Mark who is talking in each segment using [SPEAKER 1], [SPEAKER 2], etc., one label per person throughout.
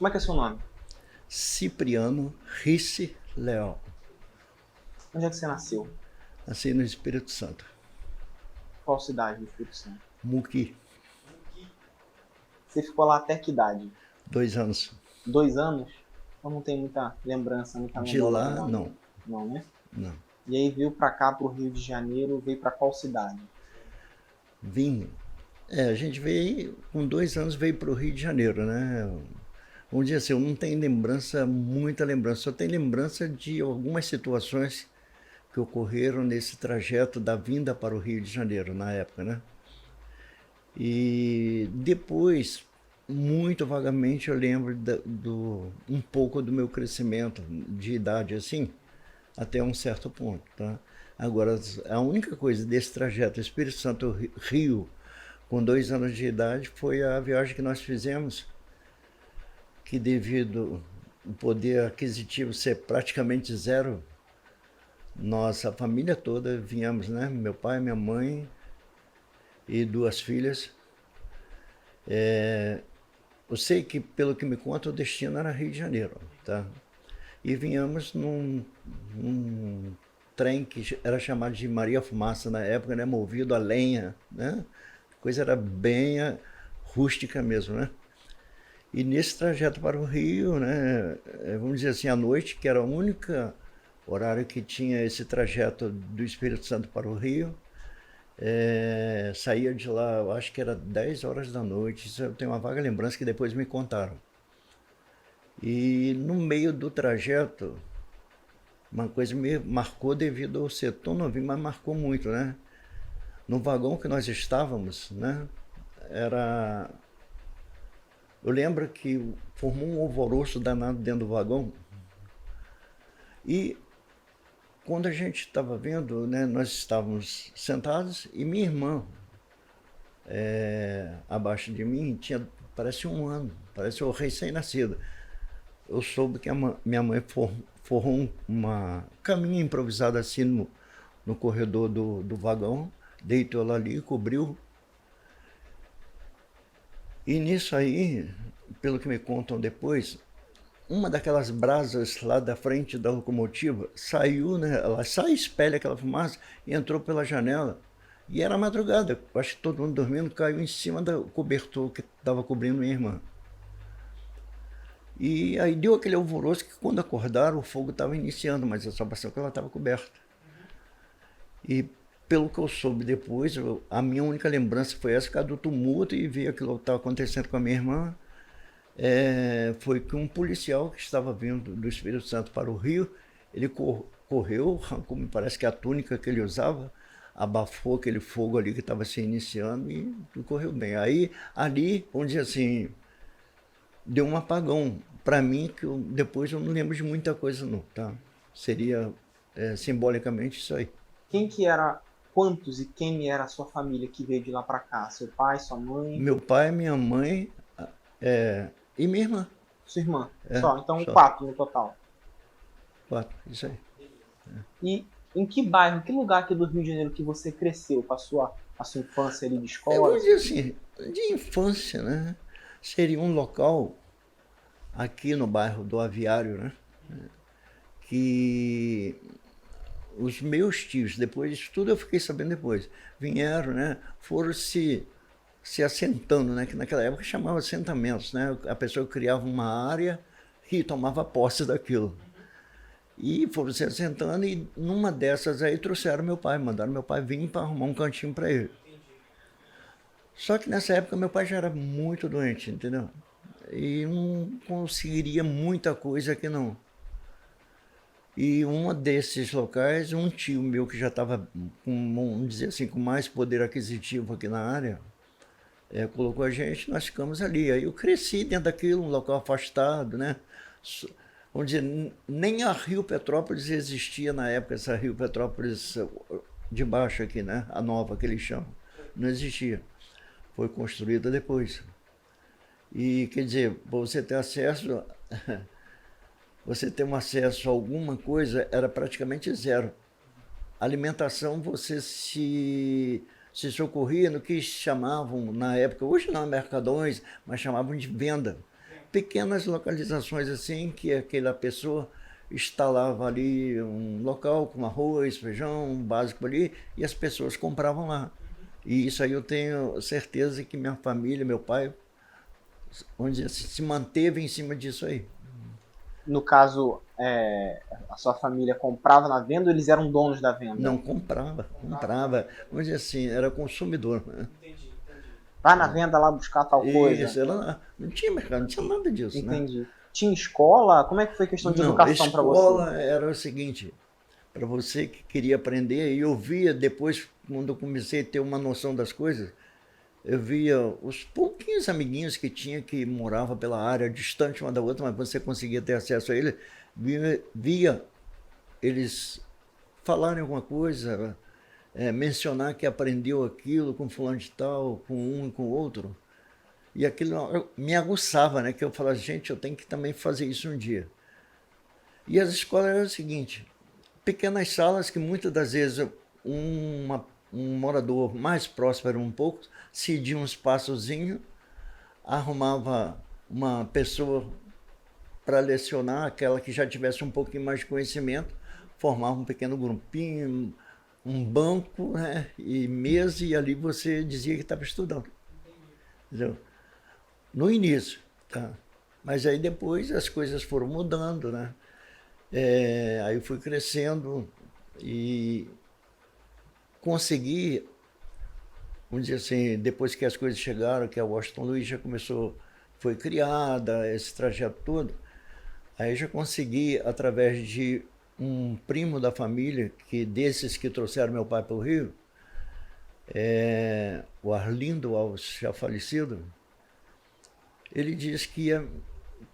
[SPEAKER 1] Como é que é seu nome?
[SPEAKER 2] Cipriano Risse Leal,
[SPEAKER 1] Onde é que você nasceu?
[SPEAKER 2] nasci no Espírito Santo,
[SPEAKER 1] Qual cidade do Espírito Santo?
[SPEAKER 2] Muqui,
[SPEAKER 1] Você ficou lá até que idade?
[SPEAKER 2] 2 anos.
[SPEAKER 1] 2 anos? Eu não tenho muita lembrança, muita
[SPEAKER 2] De
[SPEAKER 1] memória
[SPEAKER 2] lá,
[SPEAKER 1] não ainda.
[SPEAKER 2] não,
[SPEAKER 1] Não, né?
[SPEAKER 2] não.
[SPEAKER 1] E aí veio pra cá, pro Rio de Janeiro, veio pra qual cidade?
[SPEAKER 2] Vim, a gente veio, com 2 anos veio para o Rio de Janeiro, né? Vamos dizer assim, eu não tenho lembrança, muita lembrança, só tenho lembrança de algumas situações que ocorreram nesse trajeto da vinda para o Rio de Janeiro, na época, né? E depois, muito vagamente, eu lembro um pouco do meu crescimento de idade, assim, até um certo ponto, tá? Agora, a única coisa desse trajeto Espírito Santo Rio, com 2 anos de idade, foi a viagem que nós fizemos, que devido o poder aquisitivo ser praticamente zero, nossa família toda viemos, né? Meu pai, minha mãe e 2 filhas. Eu sei que, pelo que me conta, o destino era Rio de Janeiro, tá? E vinhamos num trem que era chamado de Maria Fumaça na época, né? Movido a lenha, né? A coisa era bem rústica mesmo, né? E nesse trajeto para o Rio, né? Vamos dizer assim, à noite, que era o único horário que tinha esse trajeto do Espírito Santo para o Rio, saía de lá, eu acho que era 10 horas da noite. Isso eu tenho uma vaga lembrança que depois me contaram. E no meio do trajeto, uma coisa me marcou devido ao ser tão novinho, mas marcou muito, né? No vagão que nós estávamos, né? Era. Eu lembro que formou um alvoroço danado dentro do vagão. E quando a gente estava vendo, né? Nós estávamos sentados e minha irmã, abaixo de mim, tinha, parece 1 ano, parece o recém-nascido. Eu soube que minha mãe forrou uma caminha improvisada assim no corredor do vagão, deitou ela ali, cobriu. E nisso aí, pelo que me contam depois, uma daquelas brasas lá da frente da locomotiva saiu, né? Ela sai, espelha aquela fumaça e entrou pela janela. E era madrugada, acho que todo mundo dormindo, caiu em cima do cobertor que estava cobrindo minha irmã. E aí deu aquele alvoroço que quando acordaram o fogo estava iniciando, mas a salvação que ela estava coberta. E pelo que eu soube depois, a minha única lembrança foi essa, que do tumulto e ver aquilo que estava acontecendo com a minha irmã. Foi que um policial que estava vindo do Espírito Santo para o Rio, ele correu, arrancou, me parece que a túnica que ele usava, abafou aquele fogo ali que estava se iniciando e tudo correu bem. Aí, ali, vamos dizer assim, deu um apagão para mim, que depois eu não lembro de muita coisa não, tá? Seria simbolicamente isso aí.
[SPEAKER 1] Quem que era, quantos e quem era a sua família que veio de lá pra cá? Seu pai, sua mãe,
[SPEAKER 2] Meu pai, minha mãe e minha irmã.
[SPEAKER 1] sua irmã? Só, então
[SPEAKER 2] Só.
[SPEAKER 1] 4 no total.
[SPEAKER 2] 4, isso aí.
[SPEAKER 1] E em que bairro, em que lugar aqui do Rio de Janeiro que você cresceu? A sua infância ali de
[SPEAKER 2] Eu
[SPEAKER 1] escola?
[SPEAKER 2] vou dizer assim, de infância, né? Seria um local aqui no bairro do Aviário, né? Que os meus tios, depois disso tudo eu fiquei sabendo depois, vieram, né? Foram se assentando, né? Que naquela época chamava assentamentos, né? A pessoa criava uma área e tomava posse daquilo. E foram se assentando e numa dessas aí trouxeram meu pai, mandaram meu pai vir para arrumar um cantinho para ele. Só que nessa época meu pai já era muito doente, entendeu? E não conseguiria muita coisa aqui não. E um desses locais, um tio meu que já estava, vamos dizer assim, com mais poder aquisitivo aqui na área, colocou a gente, nós ficamos ali. Aí eu cresci dentro daquilo, um local afastado, né? Vamos dizer, nem a Rio Petrópolis existia na época, essa Rio Petrópolis de baixo aqui, né? A nova que eles chamam. Não existia. Foi construída depois. E quer dizer, para você ter acesso, você ter um acesso a alguma coisa era praticamente zero. Alimentação você se socorria no que chamavam na época, hoje não, mercadões, mas chamavam de venda. pequenas localizações assim, que aquela pessoa instalava ali um local com arroz, feijão, um básico ali, e as pessoas compravam lá. E isso aí eu tenho certeza que minha família, meu pai, onde se manteve em cima disso aí.
[SPEAKER 1] No caso, a sua família comprava na venda ou eles eram donos da venda?
[SPEAKER 2] Não comprava. Vamos dizer assim, era consumidor. Né?
[SPEAKER 1] Vai na venda lá buscar tal coisa.
[SPEAKER 2] Isso, não tinha mercado, não tinha nada disso.
[SPEAKER 1] Entendi.
[SPEAKER 2] Né?
[SPEAKER 1] Tinha escola? Como é que foi a questão de
[SPEAKER 2] Não,
[SPEAKER 1] educação para você?
[SPEAKER 2] escola era o seguinte, para você que queria aprender, e eu via depois, quando eu comecei a ter uma noção das coisas, eu via os pouquinhos amiguinhos que tinha que moravam pela área, distante uma da outra, mas você conseguia ter acesso a ele, via eles falarem alguma coisa, mencionar que aprendeu aquilo com fulano de tal, com um e com o outro. E aquilo me aguçava, né? Que eu falava, gente, eu tenho que também fazer isso um dia. E as escolas eram o seguinte, pequenas salas que muitas das vezes um morador mais próspero um pouco, cedia um espaçozinho, arrumava uma pessoa para lecionar, aquela que já tivesse um pouquinho mais de conhecimento, formava um pequeno grupinho, um banco, né, e mesa, e ali você dizia que estava estudando. Entendeu? No início, tá? Mas aí depois as coisas foram mudando, né? Aí eu fui crescendo e consegui, vamos dizer assim, depois que as coisas chegaram, que a Washington Luiz já começou, foi criada, esse trajeto todo, aí já consegui, através de um primo da família, que desses que trouxeram meu pai para o Rio, o Arlindo Alves, já falecido, ele disse que ia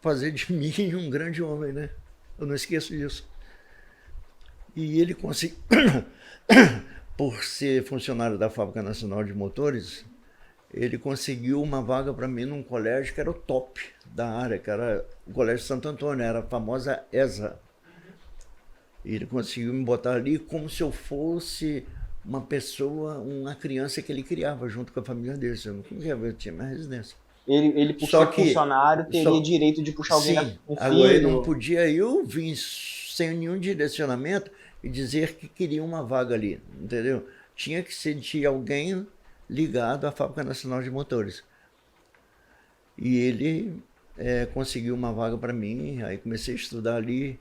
[SPEAKER 2] fazer de mim um grande homem, né? Eu não esqueço disso. E ele conseguiu, por ser funcionário da Fábrica Nacional de Motores, ele conseguiu uma vaga para mim num colégio que era o top da área, que era o Colégio Santo Antônio, era a famosa ESA. E ele conseguiu me botar ali como se eu fosse uma pessoa, uma criança que ele criava junto com a família dele. Eu tinha minha residência.
[SPEAKER 1] Ele por ser funcionário, teria direito de puxar alguém, um filho.
[SPEAKER 2] Agora ele não podia eu vir sem nenhum direcionamento e dizer que queria uma vaga ali, entendeu? Tinha que sentir alguém ligado à Fábrica Nacional de Motores. E ele conseguiu uma vaga para mim, aí comecei a estudar ali.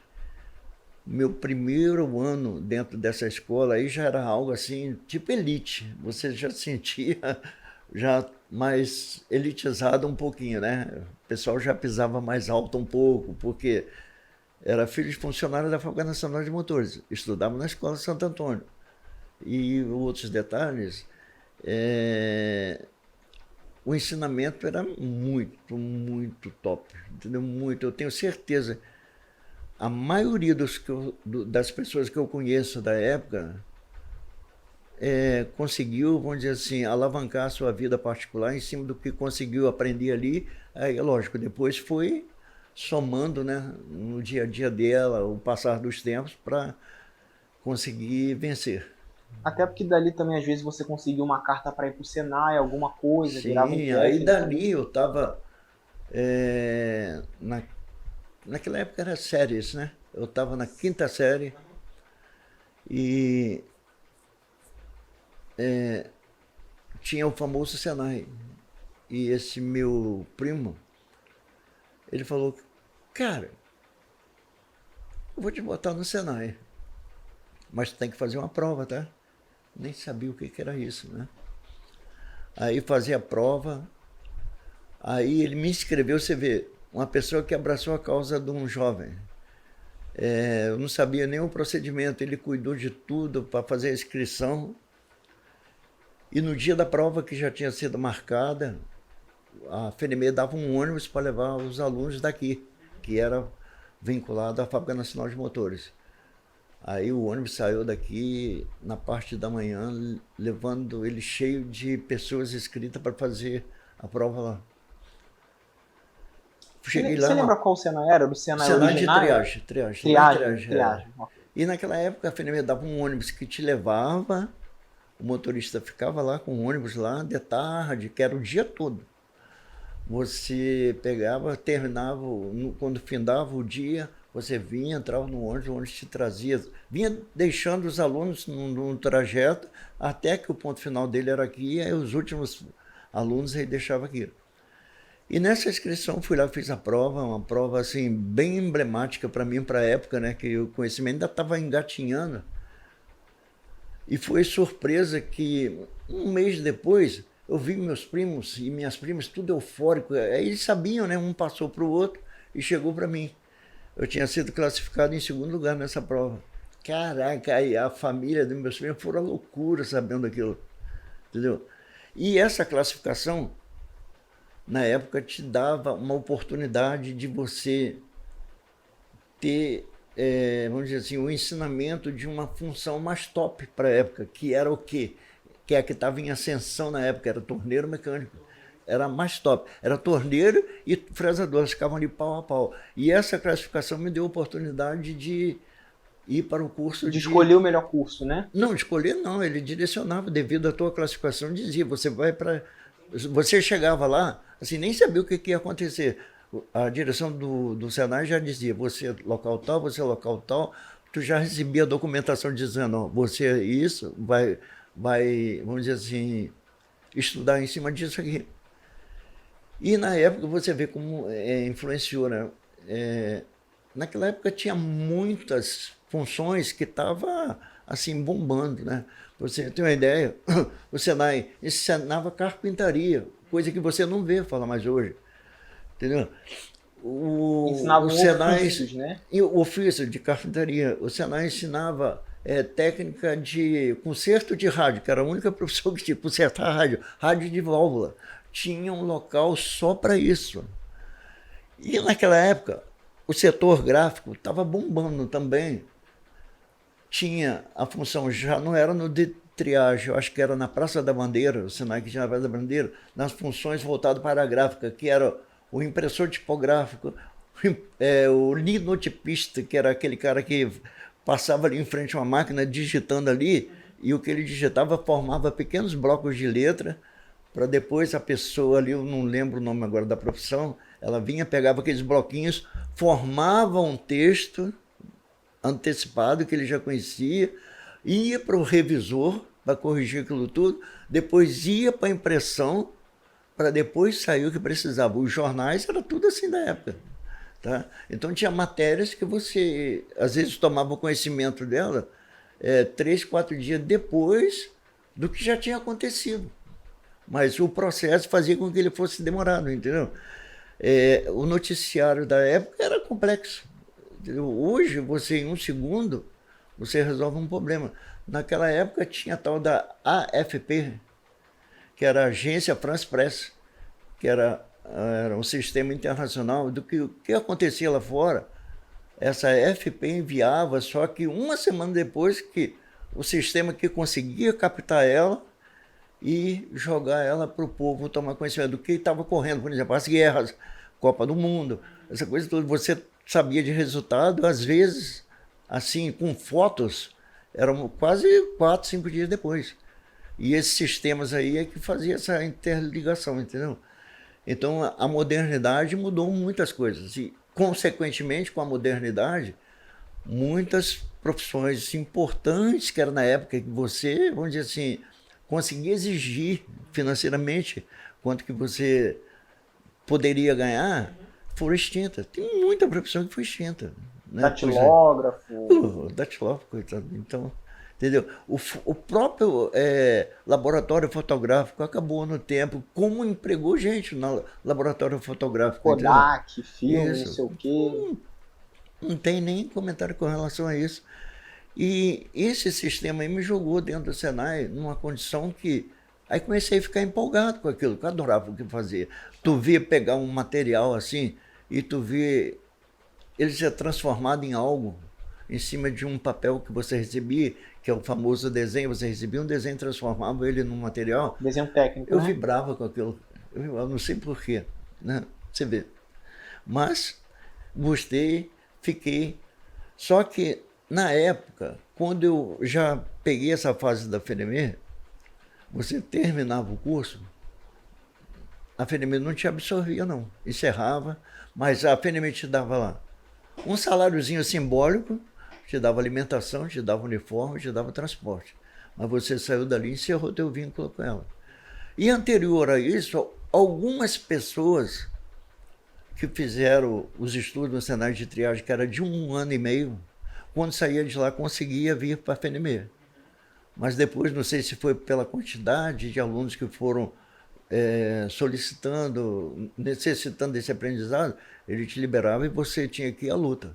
[SPEAKER 2] Meu primeiro ano dentro dessa escola aí já era algo assim, tipo elite. Você já sentia já mais elitizado um pouquinho, né? O pessoal já pisava mais alto um pouco, porque era filho de funcionário da Fábrica Nacional de Motores, estudava na Escola Santo Antônio. E outros detalhes, o ensinamento era muito, muito top, entendeu? Muito, eu tenho certeza. A maioria das pessoas que eu conheço da época conseguiu, vamos dizer assim, alavancar a sua vida particular em cima do que conseguiu aprender ali. Aí, lógico, depois foi somando, né, no dia a dia dela, o passar dos tempos, para conseguir vencer.
[SPEAKER 1] Até porque dali também, às vezes, você conseguiu uma carta para ir para o Senai, alguma coisa,
[SPEAKER 2] Sim,
[SPEAKER 1] virava um
[SPEAKER 2] aí dali eu estava... naquela época era séries, né? Eu estava na 5ª série e tinha o famoso Senai. E esse meu primo, ele falou, cara, eu vou te botar no Senai, mas tu tem que fazer uma prova, tá? Nem sabia o que era isso, né? Aí fazia a prova, aí ele me inscreveu, você vê, uma pessoa que abraçou a causa de um jovem. Eu não sabia nem o procedimento, ele cuidou de tudo para fazer a inscrição. E no dia da prova, que já tinha sido marcada, a FNME dava um ônibus para levar os alunos daqui, que era vinculado à Fábrica Nacional de Motores. Aí o ônibus saiu daqui na parte da manhã, levando ele cheio de pessoas inscritas para fazer a prova lá.
[SPEAKER 1] Cheguei lá. Você lembra qual Senai era? Do Senai
[SPEAKER 2] originário? De triagem.
[SPEAKER 1] Triagem.
[SPEAKER 2] E naquela época a FNME dava um ônibus que te levava, o motorista ficava lá com o ônibus lá de tarde, que era o dia todo. Você pegava, terminava, quando findava o dia, você vinha, entrava no ônibus, o ônibus te trazia, vinha deixando os alunos num trajeto, até que o ponto final dele era aqui, e aí os últimos alunos ele deixava aqui. E nessa inscrição fui lá, fiz a prova, uma prova assim bem emblemática para mim, para a época, né, que o conhecimento ainda estava engatinhando. E foi surpresa que um mês depois eu vi meus primos e minhas primas tudo eufórico. Aí eles sabiam, né? Um passou para o outro e chegou para mim. Eu tinha sido classificado em segundo lugar nessa prova. Caraca, aí a família dos meus primos foram à loucura sabendo aquilo, entendeu? E essa classificação, na época, te dava uma oportunidade de você ter, vamos dizer assim, o ensinamento de uma função mais top para a época, que era o quê? Que é a que estava em ascensão na época, era torneiro mecânico. Era mais top. Era torneiro e fresador, ficavam ali pau a pau. E essa classificação me deu a oportunidade de ir para o curso
[SPEAKER 1] De escolher o melhor curso, né?
[SPEAKER 2] Não, escolher não, ele direcionava, devido à tua classificação, dizia, você vai para... Você chegava lá, assim, nem sabia o que ia acontecer. A direção do Senai já dizia, você é local tal, você é local tal, tu já recebia a documentação dizendo, ó, você é isso, vai, vamos dizer assim, estudar em cima disso aqui. E na época você vê como influenciou, né? Naquela época tinha muitas funções que estavam assim bombando, né? Pra você ter uma ideia, o Senai ensinava carpintaria, coisa que você não vê falar mais hoje, entendeu?
[SPEAKER 1] Ensinava
[SPEAKER 2] O Senai,
[SPEAKER 1] ofícios, né?
[SPEAKER 2] e o ofício de carpintaria, o Senai ensinava técnica de conserto de rádio, que era a única profissão que tinha, consertar rádio de válvula. Tinha um local só para isso. E naquela época, o setor gráfico estava bombando também. Tinha a função, já não era no de triagem, eu acho que era na Praça da Bandeira, o Senai que tinha na Praça da Bandeira, nas funções voltadas para a gráfica, que era o impressor tipográfico, o linotipista, que era aquele cara que passava ali em frente a uma máquina digitando ali, e o que ele digitava formava pequenos blocos de letra, para depois a pessoa ali, eu não lembro o nome agora da profissão, ela vinha, pegava aqueles bloquinhos, formava um texto antecipado que ele já conhecia, ia para o revisor para corrigir aquilo tudo, depois ia para a impressão para depois sair o que precisava. Os jornais era tudo assim da época. Tá? Então tinha matérias que você às vezes tomava conhecimento dela 3, 4 dias depois do que já tinha acontecido. Mas o processo fazia com que ele fosse demorado, entendeu? O noticiário da época era complexo. Entendeu? Hoje, você em um segundo, você resolve um problema. Naquela época tinha a tal da AFP, que era a Agência France Press, que era um sistema internacional do que o que acontecia lá fora. Essa AFP enviava, só que uma semana depois que o sistema que conseguia captar ela e jogar ela para o povo tomar conhecimento do que estava correndo, por exemplo, as guerras, Copa do Mundo, essa coisa toda. Você sabia de resultado, às vezes, assim, com fotos, eram quase 4, 5 dias depois. E esses sistemas aí é que fazia essa interligação, entendeu? Então, a modernidade mudou muitas coisas. E, consequentemente, com a modernidade, muitas profissões importantes que eram na época que você, vamos dizer assim, conseguia exigir financeiramente quanto que você poderia ganhar, foram extintas. Tem muita profissão que foi extinta. Né?
[SPEAKER 1] Datilógrafo.
[SPEAKER 2] Datilógrafo, coitado. Então, entendeu? O próprio laboratório fotográfico acabou no tempo, como empregou gente no laboratório fotográfico.
[SPEAKER 1] Kodak,
[SPEAKER 2] entendeu?
[SPEAKER 1] filme,
[SPEAKER 2] Isso.
[SPEAKER 1] não sei o quê.
[SPEAKER 2] Não tem nem comentário com relação a isso. E esse sistema aí me jogou dentro do Senai numa condição que... Aí comecei a ficar empolgado com aquilo, que eu adorava o que fazia. Tu via pegar um material assim e tu via ele ser transformado em algo em cima de um papel que você recebia, que é o famoso desenho. Você recebia um desenho, transformava ele num material.
[SPEAKER 1] Desenho técnico,
[SPEAKER 2] Eu
[SPEAKER 1] né?
[SPEAKER 2] vibrava com aquilo. Eu não sei porquê, né? Você vê. Mas gostei, fiquei. Só que na época, quando eu já peguei essa fase da FENEMER, você terminava o curso, a FNM não te absorvia, não. Encerrava, mas a FNM te dava lá um saláriozinho simbólico, te dava alimentação, te dava uniforme, te dava transporte. Mas você saiu dali e encerrou teu vínculo com ela. E anterior a isso, algumas pessoas que fizeram os estudos no Senai de triagem, que era de 1 ano e meio, quando saía de lá conseguia vir para a FNM. Mas depois, não sei se foi pela quantidade de alunos que foram solicitando, necessitando desse aprendizado, ele te liberava e você tinha que ir à luta.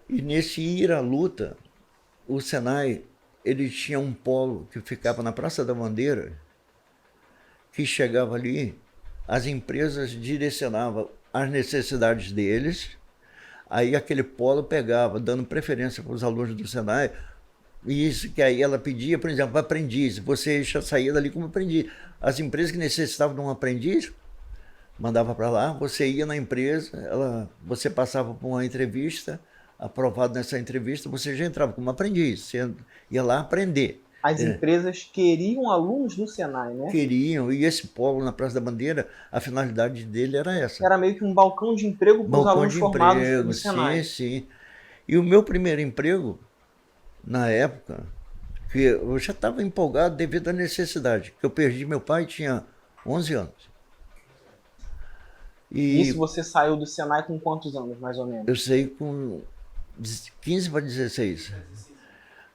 [SPEAKER 2] E nesse ir à luta, o Senai, ele tinha um polo que ficava na Praça da Bandeira, que chegava ali, as empresas direcionavam as necessidades deles, aí aquele polo pegava, dando preferência para os alunos do Senai, e isso que aí ela pedia, por exemplo, aprendiz, você já saía dali como aprendiz. As empresas que necessitavam de um aprendiz, mandava para lá, você ia na empresa, você passava por uma entrevista, aprovado nessa entrevista, você já entrava como aprendiz, você ia lá aprender.
[SPEAKER 1] As empresas queriam alunos do Senai, né?
[SPEAKER 2] Queriam, e esse polo na Praça da Bandeira, a finalidade dele era essa.
[SPEAKER 1] Era meio que um balcão de emprego para os alunos formados do Senai.
[SPEAKER 2] Sim. E o meu primeiro emprego, na época, que eu já estava empolgado devido à necessidade, que eu perdi meu pai, tinha 11 anos.
[SPEAKER 1] E isso você saiu do Senai com quantos anos, mais ou menos?
[SPEAKER 2] Eu saí com 15 para 16.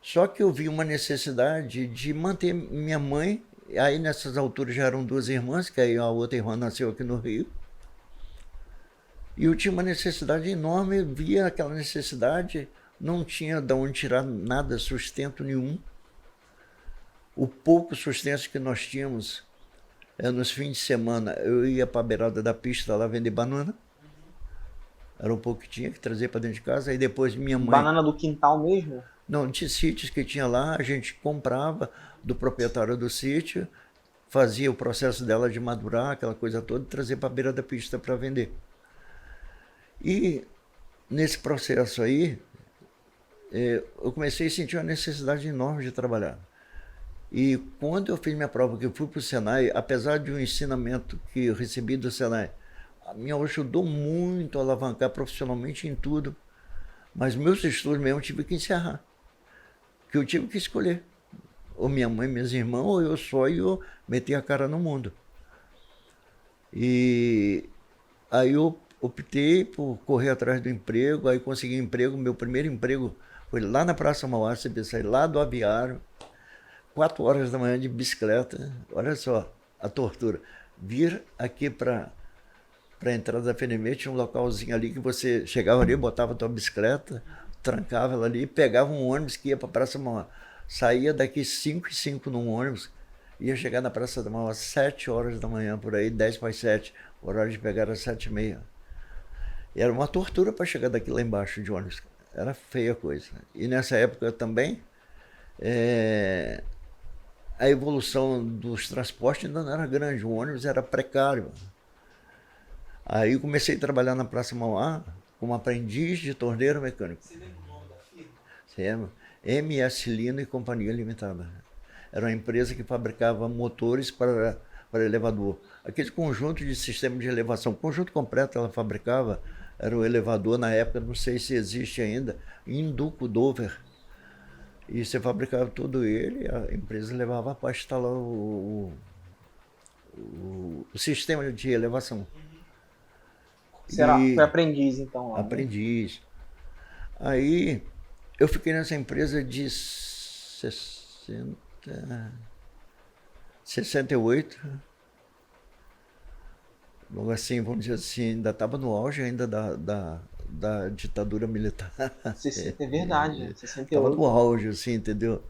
[SPEAKER 2] Só que eu vi uma necessidade de manter minha mãe, aí nessas alturas já eram 2 irmãs, que aí a outra irmã nasceu aqui no Rio. E eu tinha uma necessidade enorme, via aquela necessidade, não tinha de onde tirar nada, sustento nenhum. O pouco sustento que nós tínhamos, nos fins de semana, eu ia para a beirada da pista lá vender banana. Era um pouco que tinha que trazer para dentro de casa. Aí depois minha mãe...
[SPEAKER 1] Banana do quintal mesmo?
[SPEAKER 2] Não, de sítios que tinha lá, a gente comprava do proprietário do sítio, fazia o processo dela de madurar, aquela coisa toda, e trazer para a beira da pista para vender. E nesse processo aí, eu comecei a sentir uma necessidade enorme de trabalhar. E quando eu fiz minha prova, que eu fui para o Senai, apesar de um ensinamento que eu recebi do Senai, me ajudou muito a alavancar profissionalmente em tudo, mas meus estudos mesmo eu tive que encerrar, que eu tive que escolher. Ou minha mãe, meus irmãos, ou eu só, e eu meti a cara no mundo. E aí eu optei por correr atrás do emprego, aí consegui um emprego, meu primeiro emprego foi lá na Praça Mauá, saí lá do Aviário, 4 horas da manhã de bicicleta, olha só a tortura. Vir aqui para a entrada da FNM, tinha um localzinho ali que você chegava ali, botava a tua bicicleta, trancava ela ali, pegava um ônibus que ia para a Praça Mauá. Saía daqui 5h05 num ônibus, ia chegar na Praça da Mauá às 7 horas da manhã, por aí, 10 para as 7, o horário de pegar era 7h30. E era uma tortura para chegar daqui lá embaixo de ônibus, era feia a coisa. E nessa época também, a evolução dos transportes ainda não era grande, o ônibus era precário. Aí eu comecei a trabalhar na Praça Mauá como aprendiz de torneiro mecânico.
[SPEAKER 1] Você lembra o nome da firma?
[SPEAKER 2] Você lembra? MS Lino e Companhia Limitada. Era uma empresa que fabricava motores para elevador. Aquele conjunto de sistema de elevação, conjunto completo ela fabricava, era o elevador na época, não sei se existe ainda, Induco Dover. E você fabricava todo ele, a empresa levava para instalar o sistema de elevação.
[SPEAKER 1] Foi aprendiz então lá,
[SPEAKER 2] aprendiz. Né? Aí eu fiquei nessa empresa de 68. Logo assim, vamos dizer assim, ainda estava no auge ainda da ditadura militar.
[SPEAKER 1] É verdade, 68.
[SPEAKER 2] Estava no auge, assim, entendeu?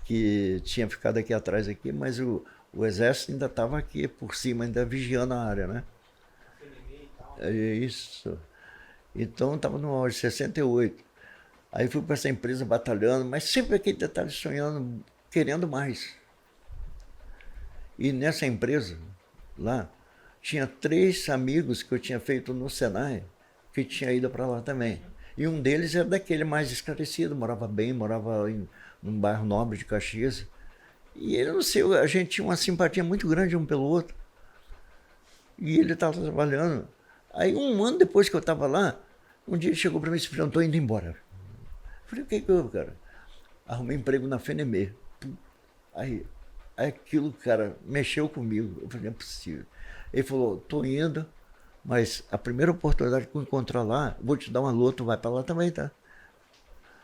[SPEAKER 2] Que tinha ficado aqui atrás, mas o exército ainda estava aqui por cima, ainda vigiando a área, né? É isso. Então estava no auge, 68. Aí fui para essa empresa batalhando, mas sempre aquele detalhe sonhando, querendo mais. E nessa empresa, lá, tinha 3 amigos que eu tinha feito no Senai, que tinha ido para lá também. E um deles era daquele mais esclarecido, morava bem, morava num bairro nobre de Caxias. E ele, não sei, a gente tinha uma simpatia muito grande um pelo outro. E ele estava trabalhando. Aí, um ano depois que eu estava lá, um dia ele chegou para mim e disse: eu estou indo embora. Eu falei: o que houve, cara? Arrumei emprego na FNME. Aí aquilo, cara, mexeu comigo. Eu falei: não é possível. Ele falou: estou indo, mas a primeira oportunidade que eu encontrar lá, vou te dar uma lua, tu vai para lá também, tá?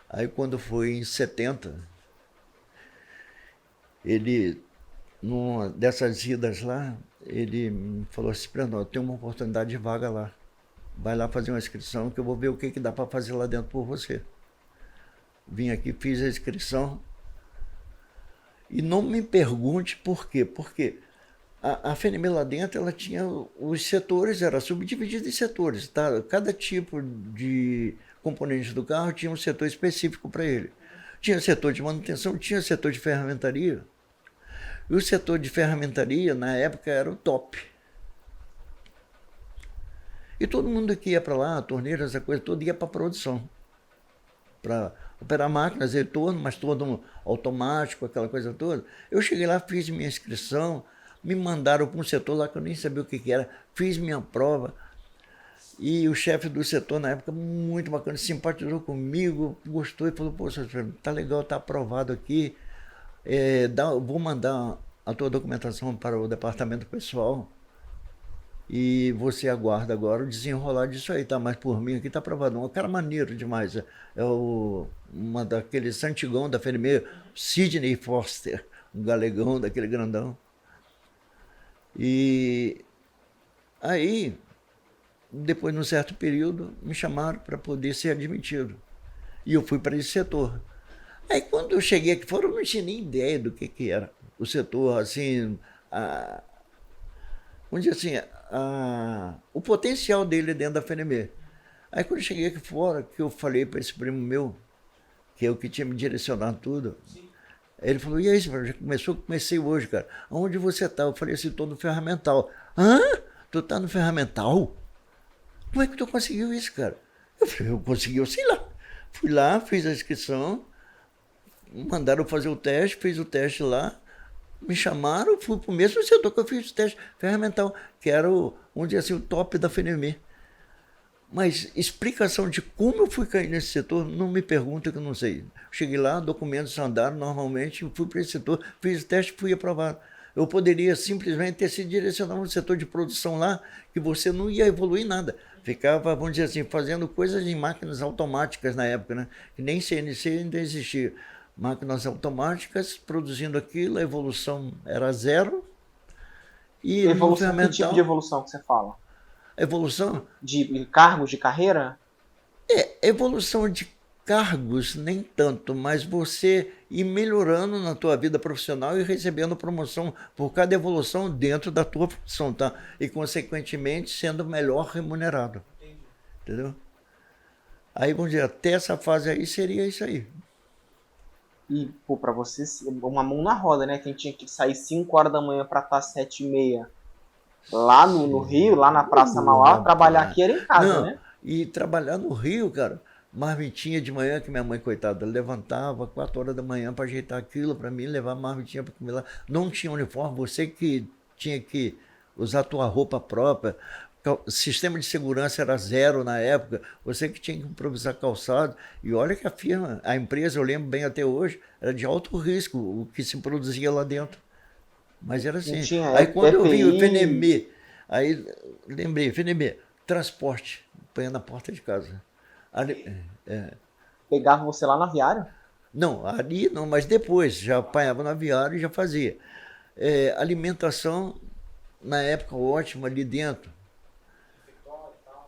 [SPEAKER 2] Aí quando foi em 70, ele, numa dessas idas lá, ele me falou assim: Brandão, eu tenho uma oportunidade de vaga lá. Vai lá fazer uma inscrição que eu vou ver o que dá para fazer lá dentro por você. Vim aqui, fiz a inscrição. E não me pergunte por quê. Porque a FNME lá dentro, ela tinha os setores, era subdividida em setores, tá? Cada tipo de componente do carro tinha um setor específico para ele. Tinha setor de manutenção, tinha setor de ferramentaria. E o setor de ferramentaria, na época, era o top. E todo mundo que ia para lá, a torneira, essa coisa toda, ia para a produção. Para operar máquinas, retorno, mas todo automático, aquela coisa toda. Eu cheguei lá, fiz minha inscrição, me mandaram para um setor lá que eu nem sabia o que era, fiz minha prova. E o chefe do setor, na época, muito bacana, simpatizou comigo, gostou e falou: pô, tá legal, tá aprovado aqui, vou mandar a tua documentação para o departamento pessoal e você aguarda agora o desenrolar disso aí, tá? Mas por mim aqui tá aprovado. Um cara maneiro demais. Uma daqueles antigão da FNME, Sidney Foster, um galegão daquele grandão. E aí, depois de um certo período, me chamaram para poder ser admitido. E eu fui para esse setor. Aí quando eu cheguei aqui fora, eu não tinha nem ideia do que era o setor, assim, vamos dizer assim, o potencial dele dentro da FNME. Aí quando eu cheguei aqui fora, que eu falei para esse primo meu, que é o que tinha me direcionado tudo, ele falou: e aí, já começou? Comecei hoje, cara. Aonde você tá? Eu falei assim: tô no ferramental. Hã? Tu tá no ferramental? Como é que tu conseguiu isso, cara? Eu falei: eu consegui, eu sei lá. Fui lá, fiz a inscrição, mandaram fazer o teste, fiz o teste lá, me chamaram, fui pro mesmo setor que eu fiz o teste ferramental, que era vamos dizer assim, o top da FNME. Mas explicação de como eu fui cair nesse setor, não me pergunta que eu não sei. Cheguei lá, documentos andaram normalmente, fui para esse setor, fiz o teste, fui aprovado. Eu poderia simplesmente ter sido direcionado no setor de produção lá, que você não ia evoluir nada. Ficava, vamos dizer assim, fazendo coisas em máquinas automáticas na época, né? Que nem CNC ainda existia. Máquinas automáticas, produzindo aquilo, a evolução era zero. E
[SPEAKER 1] evolução, que tipo de evolução que você fala?
[SPEAKER 2] Evolução?
[SPEAKER 1] De cargos de carreira?
[SPEAKER 2] Evolução de cargos, nem tanto, mas você ir melhorando na tua vida profissional e recebendo promoção por cada evolução dentro da tua função, tá? E, consequentemente, sendo melhor remunerado. Entendeu? Aí, vamos dizer, até essa fase aí seria isso aí.
[SPEAKER 1] E, pô, pra você, uma mão na roda, né? Quem tinha que sair 5 horas da manhã pra estar 7h30 lá no Rio, lá na Praça Mauá, trabalhar aqui era em casa, né?
[SPEAKER 2] E trabalhar no Rio, cara, marmitinha de manhã, que minha mãe, coitada, levantava 4 horas da manhã para ajeitar aquilo para mim, levar marmitinha para comer lá. Não tinha uniforme, você que tinha que usar a tua roupa própria. O sistema de segurança era zero na época, você que tinha que improvisar calçado. E olha que a firma, a empresa, eu lembro bem até hoje, era de alto risco o que se produzia lá dentro. Mas era assim. Aí quando eu vi o FNME, aí lembrei, FNME, transporte, põe na porta de casa. Ali,
[SPEAKER 1] Pegava você lá no aviário?
[SPEAKER 2] Não, ali não, mas depois, já apanhava no aviário e já fazia. Alimentação, na época, ótima ali dentro.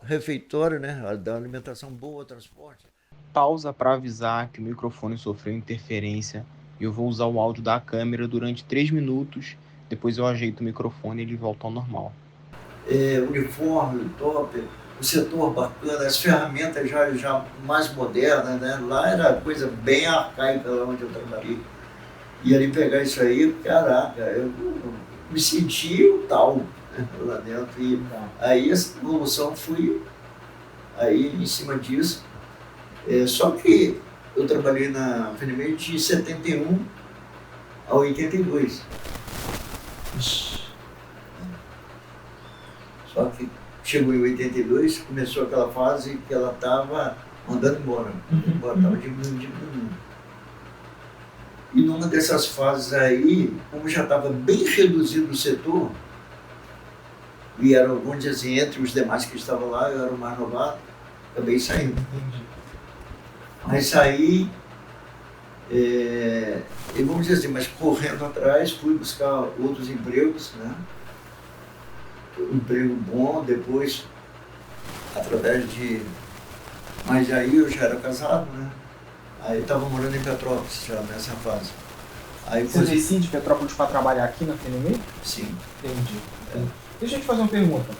[SPEAKER 2] Refeitório, né? Da alimentação boa, transporte.
[SPEAKER 3] Pausa para avisar que o microfone sofreu interferência e eu vou usar o áudio da câmera durante 3 minutos, depois eu ajeito o microfone e ele volta ao normal.
[SPEAKER 2] Uniforme, top, o setor bacana, as ferramentas já mais modernas, né? Lá era coisa bem arcaica lá onde eu trabalhei. E ali pegar isso aí, caraca, eu me senti o tal, né, lá dentro. E aí essa evolução fui aí em cima disso. Só que eu trabalhei na FNME de 71 a 82. Só que chegou em 82, começou aquela fase que ela estava mandando embora. Estava diminuindo. E numa dessas fases aí, como já estava bem reduzido o setor, e era, vamos dizer assim, entre os demais que estavam lá, eu era o mais novato, acabei saindo. Mas saí, e vamos dizer assim, mas correndo atrás, fui buscar outros empregos, né? Um emprego bom, depois, através de... Mas aí eu já era casado, né? Aí eu estava morando em Petrópolis já nessa fase. Aí,
[SPEAKER 1] Você decide Petrópolis para trabalhar aqui na FNM?
[SPEAKER 2] Sim.
[SPEAKER 1] Entendi. Deixa eu te fazer uma pergunta.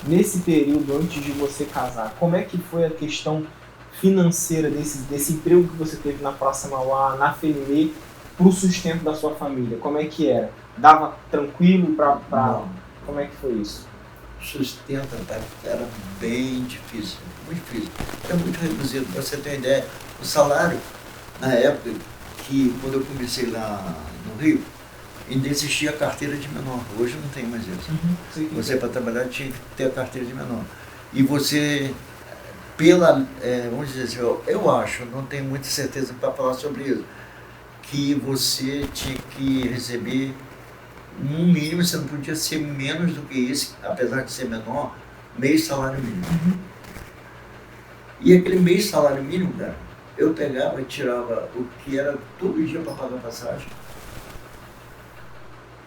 [SPEAKER 1] Nesse período, antes de você casar, como é que foi a questão financeira desse emprego que você teve na Praça Mauá, na FNM, para o sustento da sua família? Como é que era? Dava tranquilo para... Como é que foi isso?
[SPEAKER 2] Sustento era bem difícil, muito difícil. Era muito reduzido. Para você ter uma ideia, o salário, na época, que quando eu comecei lá no Rio, ainda existia a carteira de menor. Hoje não tem mais isso. Você, para trabalhar, tinha que ter a carteira de menor. E você, vamos dizer assim, eu acho, não tenho muita certeza para falar sobre isso, que você tinha que receber no mínimo, você não podia ser menos do que isso, apesar de ser menor, meio salário mínimo. E aquele meio salário mínimo, cara, eu pegava e tirava o que era todo dia para pagar passagem,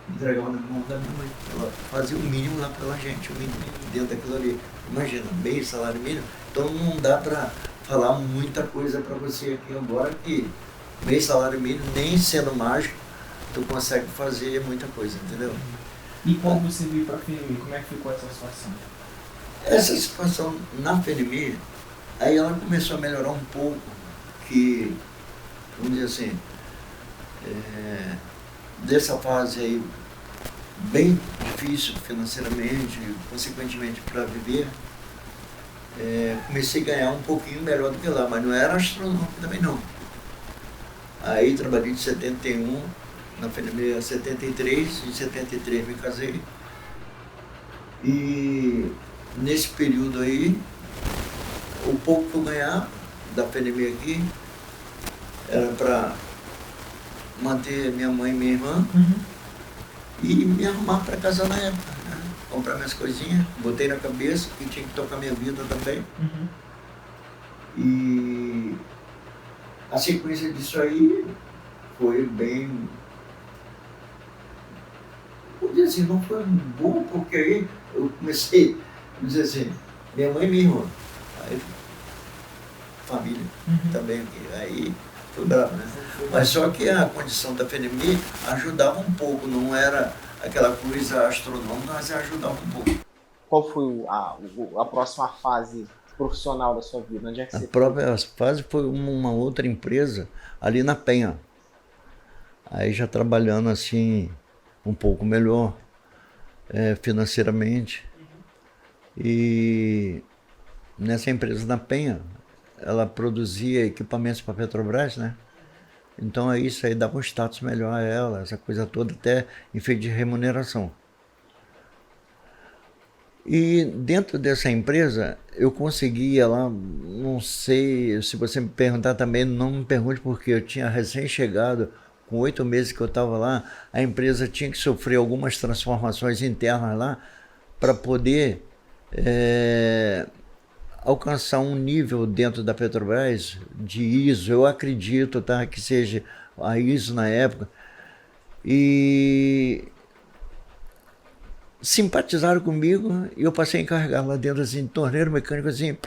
[SPEAKER 2] entregava na mão da minha mãe. Ela fazia o mínimo lá pela gente, o mínimo dentro daquilo ali. Imagina, meio salário mínimo. Então não dá para falar muita coisa para você aqui agora, que meio salário mínimo, nem sendo mágico, tu consegue fazer muita coisa, entendeu?
[SPEAKER 1] E quando você veio para a FNM, como é que ficou essa situação?
[SPEAKER 2] Essa situação na FNM, aí ela começou a melhorar um pouco, que, vamos dizer assim, dessa fase aí, bem difícil financeiramente, consequentemente para viver, comecei a ganhar um pouquinho melhor do que lá, mas não era astronômico também não. Aí trabalhei de 71, na FNM 73, em 73 me casei. E nesse período aí, o pouco que eu ganhava da FNM aqui era para manter minha mãe e minha irmã e me arrumar para casar na época, né? Comprar minhas coisinhas, botei na cabeça que tinha que tocar minha vida também. E a sequência disso aí foi bem... Vou dizer assim, não foi bom, porque aí eu comecei a dizer assim, minha mãe e minha irmã, aí, família também, aí foi bravo, né? Mas só que a condição da FNM ajudava um pouco, não era aquela coisa astronômica, mas ajudava um pouco.
[SPEAKER 1] Qual foi a próxima fase profissional da sua vida? Onde é que você
[SPEAKER 2] A própria fase foi uma outra empresa ali na Penha. Aí já trabalhando assim um pouco melhor financeiramente. E nessa empresa na Penha, ela produzia equipamentos para a Petrobras, né? Então aí isso aí dava um status melhor a ela, essa coisa toda, até em feito de remuneração. E dentro dessa empresa, eu conseguia lá, não sei, se você me perguntar também, não me pergunte, porque eu tinha recém-chegado, com 8 meses que eu estava lá, a empresa tinha que sofrer algumas transformações internas lá para poder alcançar um nível dentro da Petrobras de ISO, eu acredito, tá, que seja a ISO na época, e simpatizaram comigo e eu passei a encarregar lá dentro, assim, torneiro mecânico, assim,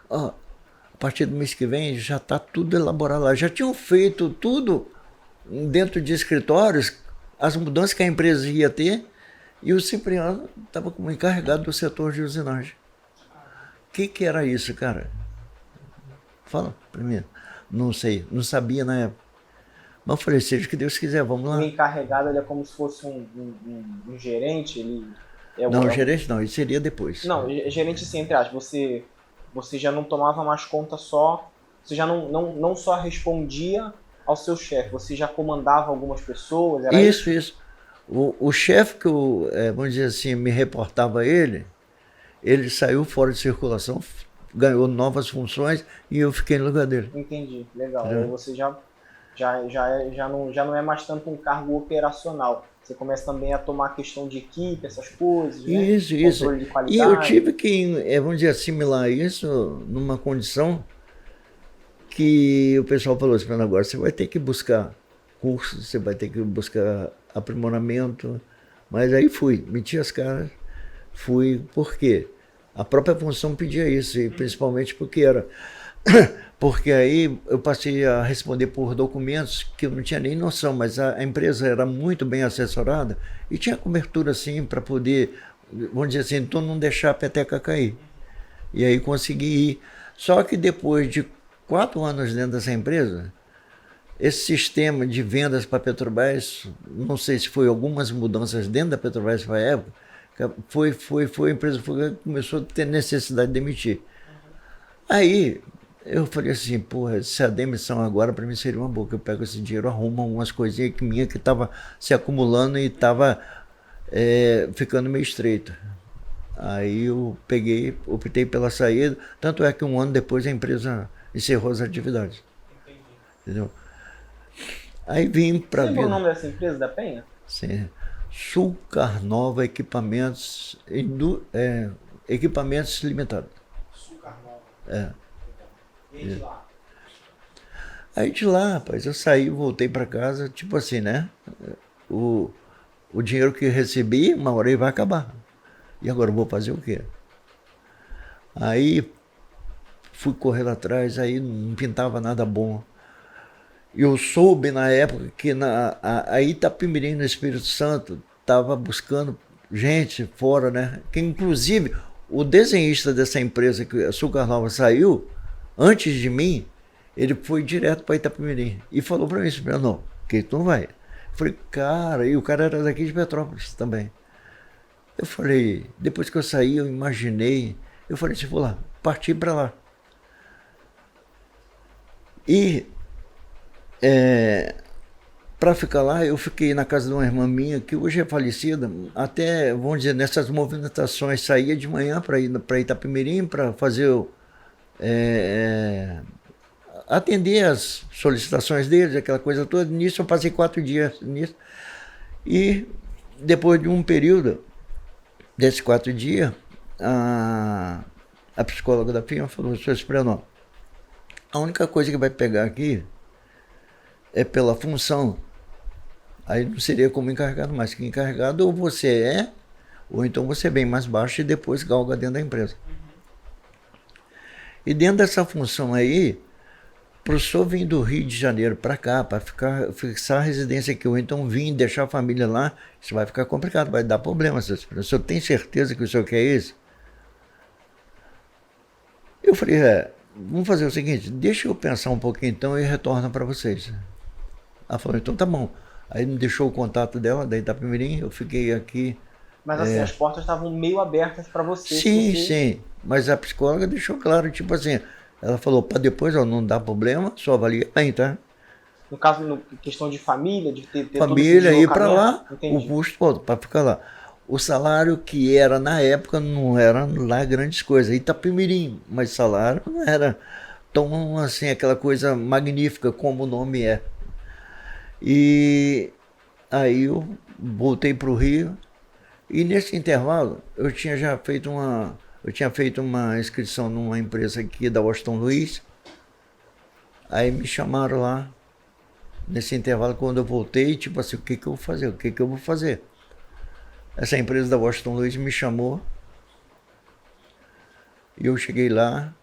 [SPEAKER 2] ó, a partir do mês que vem já está tudo elaborado lá, já tinham feito tudo dentro de escritórios, as mudanças que a empresa ia ter, e o Cipriano estava como encarregado do setor de usinagem. O que era isso, cara? Fala primeiro. Não sei, não sabia na época. Mas eu falei, seja o que Deus quiser, vamos lá.
[SPEAKER 1] O encarregado, ele é como se fosse um gerente? Ele
[SPEAKER 2] não, gerente não, isso seria depois.
[SPEAKER 1] Não, gerente assim, entre aspas, você já não tomava mais conta só, você já não só respondia ao seu chefe, você já comandava algumas pessoas? Era
[SPEAKER 2] isso. O chefe que eu, vamos dizer assim, me reportava a ele, ele saiu fora de circulação, ganhou novas funções e eu fiquei no lugar dele.
[SPEAKER 1] Entendi, legal. Aí você já não é mais tanto um cargo operacional. Você começa também a tomar a questão de equipe, essas coisas, né?
[SPEAKER 2] Isso.
[SPEAKER 1] Controle de qualidade.
[SPEAKER 2] E eu tive que, vamos dizer, assimilar isso numa condição que o pessoal falou assim, agora você vai ter que buscar cursos, você vai ter que buscar aprimoramento. Mas aí fui, meti as caras, fui, por quê? A própria função pedia isso, e principalmente porque aí eu passei a responder por documentos que eu não tinha nem noção, mas a empresa era muito bem assessorada e tinha cobertura assim para poder, vamos dizer assim, então não deixar a peteca cair. E aí consegui ir. Só que depois de 4 anos dentro dessa empresa, esse sistema de vendas para a Petrobras, não sei se foi algumas mudanças dentro da Petrobras para a época, a empresa começou a ter necessidade de demitir. Aí eu falei assim, porra, se a demissão agora para mim seria uma boa, eu pego esse dinheiro, arrumo algumas coisinhas minha que estava se acumulando e estava ficando meio estreito. Aí eu optei pela saída, tanto é que 1 ano depois a empresa encerrou as atividades.
[SPEAKER 1] Entendi.
[SPEAKER 2] Entendeu? Aí vim para
[SPEAKER 1] ver. Você lembra o nome dessa empresa da Penha?
[SPEAKER 2] Sim. Sulcarnova Equipamentos, Equipamentos Limitados.
[SPEAKER 1] Sulcarnova. E de lá?
[SPEAKER 2] Aí de lá, rapaz, eu saí, voltei para casa, tipo assim, né? O dinheiro que recebi, uma hora ele vai acabar. E agora eu vou fazer o quê? Aí fui correr atrás, aí não pintava nada bom. Eu soube na época que a Itapemirim, no Espírito Santo, estava buscando gente fora, né? Que inclusive o desenhista dessa empresa que a Sulcarnova saiu, antes de mim, ele foi direto para Itapemirim e falou para mim, não, que tu não vai. Eu falei, cara, e o cara era daqui de Petrópolis também. Eu falei, depois que eu saí, eu imaginei, eu falei assim, vou lá, parti para lá. E para ficar lá, eu fiquei na casa de uma irmã minha, que hoje é falecida, até, vamos dizer, nessas movimentações, saía de manhã para ir para Itapemirim, para fazer atender as solicitações deles, aquela coisa toda. Nisso eu passei 4 dias nisso. E depois de um período, desses 4 dias, a psicóloga da firma falou, Sr. Cipriano, a única coisa que vai pegar aqui é pela função. Aí não seria como encarregado, mas que encarregado ou você ou então você vem mais baixo e depois galga dentro da empresa. E dentro dessa função aí, para o senhor vir do Rio de Janeiro para cá, para fixar a residência aqui, ou então vir deixar a família lá, isso vai ficar complicado, vai dar problema. O senhor tem certeza que o senhor quer isso? Eu falei, vamos fazer o seguinte, deixa eu pensar um pouquinho então e retorno para vocês. Ela falou, então tá bom. Aí me deixou o contato dela, da Itapemirim, eu fiquei aqui.
[SPEAKER 1] Mas assim, as portas estavam meio abertas para você.
[SPEAKER 2] Sim. Mas a psicóloga deixou claro, tipo assim, ela falou, para depois, não dá problema, só avalia bem, tá?
[SPEAKER 1] No caso, questão de família, de ter
[SPEAKER 2] família, ir para lá,
[SPEAKER 1] entendi.
[SPEAKER 2] O custo para ficar lá. O salário que era na época não era lá grandes coisas, Itapemirim, mas salário não era tão assim, aquela coisa magnífica como o nome é. E aí eu voltei para o Rio e nesse intervalo eu tinha feito uma inscrição numa empresa aqui da Washington Luiz. Aí me chamaram lá nesse intervalo quando eu voltei, tipo assim, o que eu vou fazer? Essa empresa da Washington Luiz me chamou e eu cheguei lá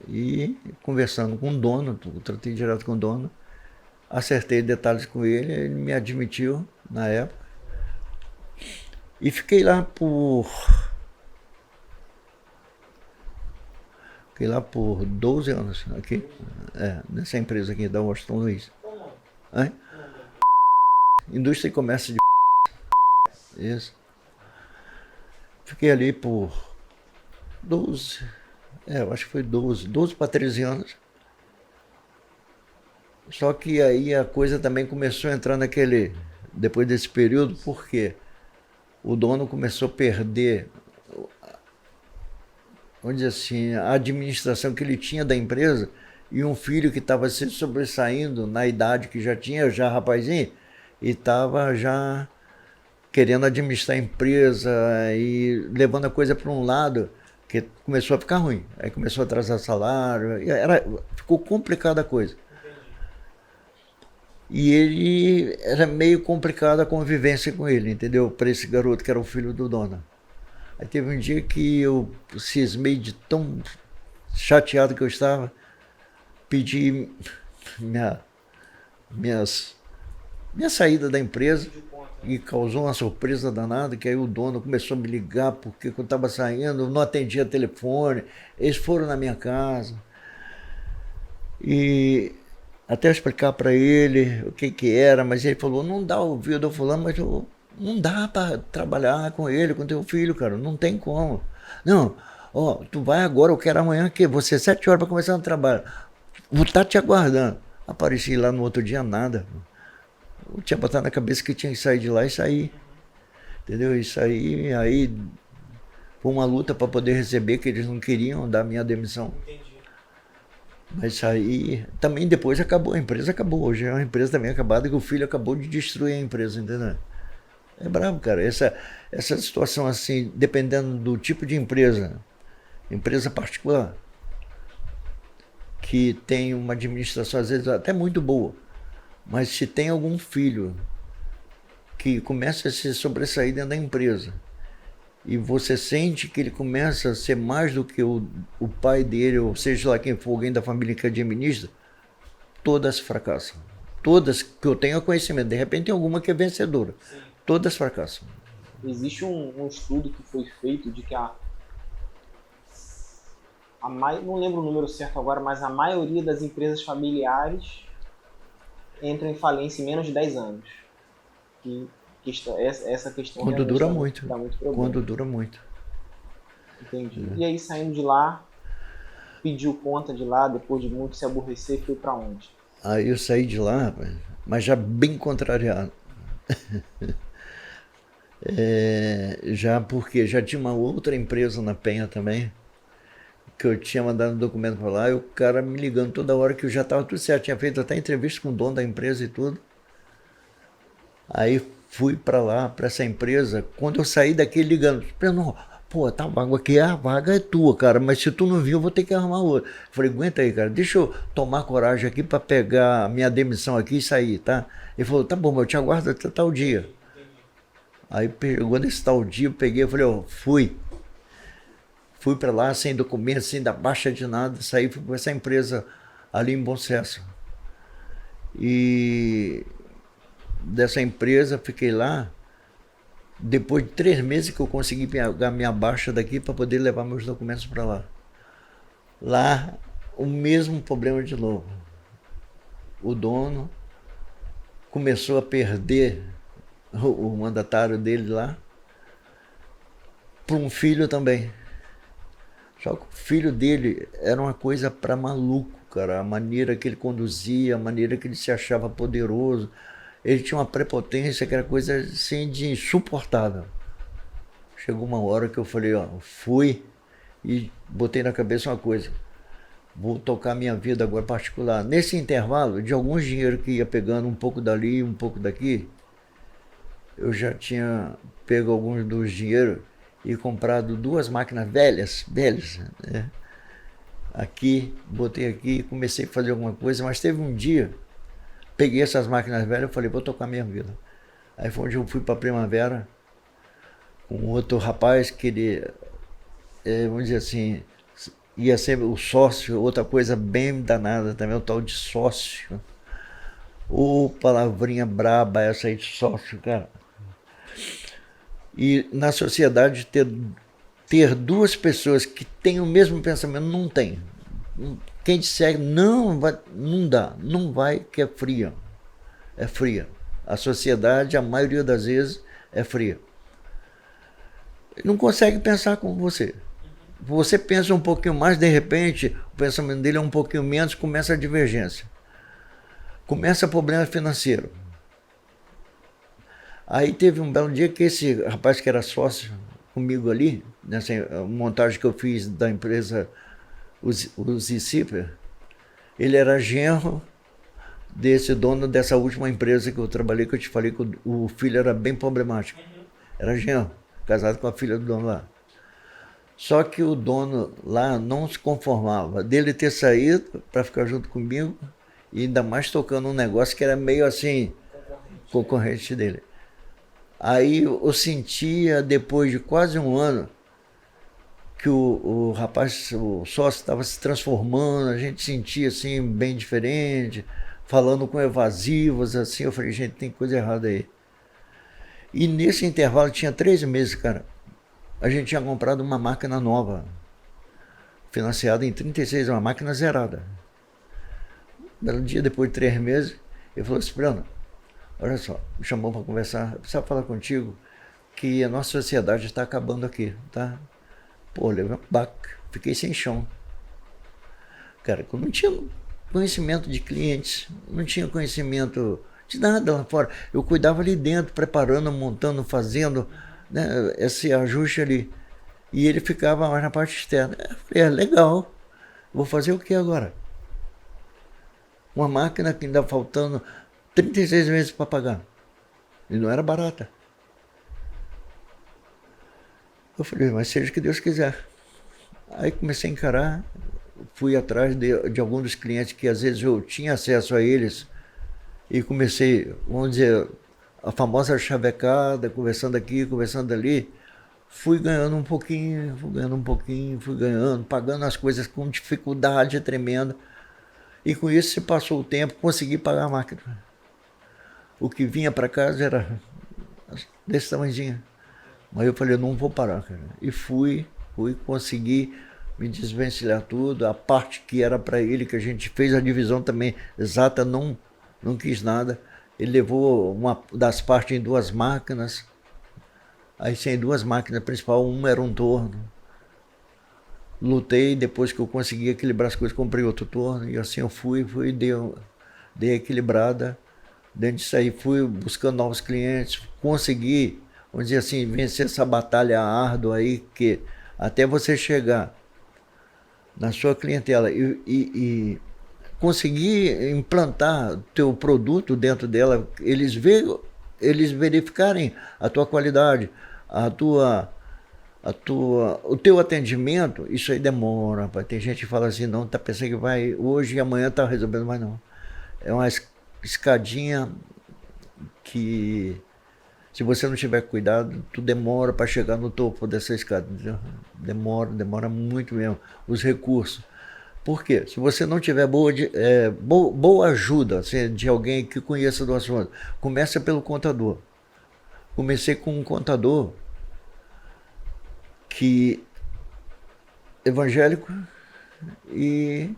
[SPEAKER 2] e conversando com o dono, eu tratei direto com o dono, acertei detalhes com ele me admitiu na época e fiquei lá por 12 anos aqui, nessa empresa aqui da Washington Luiz. Indústria e comércio de isso. Fiquei ali por 12, eu acho que foi 12 para 13 anos. Só que aí a coisa também começou a entrar depois desse período, porque o dono começou a perder vamos dizer assim, a administração que ele tinha da empresa e um filho que estava se sobressaindo na idade que já tinha, já rapazinho, e estava já querendo administrar a empresa e levando a coisa para um lado que começou a ficar ruim. Aí começou a atrasar salário, ficou complicada a coisa. E ele era meio complicada a convivência com ele, entendeu? Para esse garoto que era o filho do dono. Aí teve um dia que eu cismei de tão chateado que eu estava, pedi minha saída da empresa e causou uma surpresa danada, que aí o dono começou a me ligar porque eu estava saindo, eu não atendia telefone, eles foram na minha casa. E até explicar para ele o que era, mas ele falou, não dá ouvido eu falando, mas não dá para trabalhar com ele, com teu filho, cara, não tem como. Não, ó, tu vai agora, eu quero amanhã que você 7 horas para começar o trabalho. Vou estar te aguardando. Apareci lá no outro dia, nada. Eu tinha botado na cabeça que tinha que sair de lá e sair. Entendeu? Isso aí foi uma luta para poder receber, que eles não queriam dar minha demissão.
[SPEAKER 1] Entendi.
[SPEAKER 2] Mas isso aí também depois acabou, a empresa acabou. Hoje é uma empresa também acabada que o filho acabou de destruir a empresa, entendeu? É bravo, cara. Essa situação assim, dependendo do tipo de empresa particular, que tem uma administração às vezes até muito boa, mas se tem algum filho que começa a se sobressair dentro da empresa e você sente que ele começa a ser mais do que o pai dele, ou seja lá quem for, alguém da família que administra, todas fracassam. Todas que eu tenho conhecimento. De repente tem alguma que é vencedora. Sim. Todas fracassam.
[SPEAKER 1] Existe um estudo que foi feito de que não lembro o número certo agora, mas a maioria das empresas familiares entram em falência em menos de 10 anos. Essa questão
[SPEAKER 2] quando dura muito.
[SPEAKER 1] dá muito problema.
[SPEAKER 2] Quando dura muito.
[SPEAKER 1] Entendi. E aí, saindo de lá, pediu conta de lá, depois de muito se aborrecer, foi para onde?
[SPEAKER 2] Aí eu saí de lá, mas já bem contrariado. Já porque já tinha uma outra empresa na Penha também, que eu tinha mandado um documento para lá, e o cara me ligando toda hora que eu já estava tudo certo, tinha feito até entrevista com o dono da empresa e tudo. Aí fui para lá, para essa empresa, quando eu saí daqui ligando, pô, tá vaga aqui, a vaga é tua, cara, mas se tu não viu, eu vou ter que arrumar outra. Falei, aguenta aí, cara, deixa eu tomar coragem aqui para pegar a minha demissão aqui e sair, tá? Ele falou, tá bom, mas eu te aguardo até tal dia. Aí pegou nesse tal dia, eu peguei, eu falei, fui para lá sem documento, sem dar baixa de nada, saí, fui para essa empresa ali em Bom Sucesso. E dessa empresa fiquei lá, depois de 3 meses que eu consegui pegar minha baixa daqui para poder levar meus documentos para lá. Lá, o mesmo problema de novo. O dono começou a perder o mandatário dele lá para um filho também. Só que o filho dele era uma coisa para maluco, cara. A maneira que ele conduzia, a maneira que ele se achava poderoso. Ele tinha uma prepotência que era coisa assim de insuportável. Chegou uma hora que eu falei, fui e botei na cabeça uma coisa. Vou tocar minha vida agora particular. Nesse intervalo, de alguns dinheiro que ia pegando um pouco dali, um pouco daqui, eu já tinha pego alguns dos dinheiros e comprado 2 máquinas velhas, né? Aqui, botei aqui, comecei a fazer alguma coisa, mas teve um dia, peguei essas máquinas velhas e falei, vou tocar minha vida. Aí foi onde eu fui para a Primavera, com outro rapaz que ele, vamos dizer assim, ia ser o sócio, outra coisa bem danada também, o tal de sócio. Palavrinha braba essa aí de sócio, cara. E na sociedade ter 2 pessoas que têm o mesmo pensamento, não tem. Quem disser não dá, não vai, que é fria. É fria. A sociedade, a maioria das vezes, é fria. Não consegue pensar como você. Você pensa um pouquinho mais, de repente, o pensamento dele é um pouquinho menos, começa a divergência. Começa problema financeiro. Aí teve um belo dia que esse rapaz que era sócio comigo ali, nessa montagem que eu fiz da empresa Uzi Zipper, ele era genro desse dono dessa última empresa que eu trabalhei, que eu te falei que o filho era bem problemático. Era genro, casado com a filha do dono lá. Só que o dono lá não se conformava dele ter saído para ficar junto comigo e ainda mais tocando um negócio que era meio assim, concorrente dele. Aí eu sentia, depois de quase um ano, que o rapaz, o sócio, estava se transformando, a gente sentia assim, bem diferente, falando com evasivos, assim. Eu falei, gente, tem coisa errada aí. E nesse intervalo, tinha 3 meses, cara, a gente tinha comprado uma máquina nova, financiada em 36, uma máquina zerada. Um dia depois de 3 meses, ele falou assim, Bruno, olha só, me chamou para conversar, eu precisava falar contigo que a nossa sociedade está acabando aqui, tá? Pô, levei um baque, fiquei sem chão. Cara, eu não tinha conhecimento de clientes, não tinha conhecimento de nada lá fora. Eu cuidava ali dentro, preparando, montando, fazendo, né, esse ajuste ali. E ele ficava mais na parte externa. Eu falei, legal, vou fazer o que agora? Uma máquina que ainda faltando 36 meses para pagar. E não era barata. Eu falei, mas seja o que Deus quiser. Aí comecei a encarar, fui atrás de alguns dos clientes que às vezes eu tinha acesso a eles e comecei, vamos dizer, a famosa chavecada, conversando aqui, conversando ali. Fui ganhando um pouquinho, fui ganhando, pagando as coisas com dificuldade tremenda. E com isso se passou o tempo, consegui pagar a máquina. O que vinha para casa era desse tamanhozinho. Mas eu falei, não vou parar, cara. E fui, consegui me desvencilhar tudo. A parte que era para ele, que a gente fez a divisão também exata, não quis nada. Ele levou uma das partes em 2 máquinas. Aí sem 2 máquinas principais, uma era um torno. Lutei, depois que eu consegui equilibrar as coisas, comprei outro torno. E assim eu fui dei equilibrada. Dentro disso aí, fui buscando novos clientes, consegui, vamos dizer assim, vencer essa batalha árdua aí, que até você chegar na sua clientela e conseguir implantar teu produto dentro dela, eles verificarem a tua qualidade, o teu atendimento, isso aí demora, rapaz. Tem gente que fala assim, não, tá pensando que vai hoje e amanhã tá resolvendo, mas não. É uma escadinha que, se você não tiver cuidado, tu demora para chegar no topo dessa escada. Entendeu? Demora muito mesmo. Os recursos. Por quê? Se você não tiver boa ajuda assim, de alguém que conheça do assunto, começa pelo contador. Comecei com um contador evangélico, e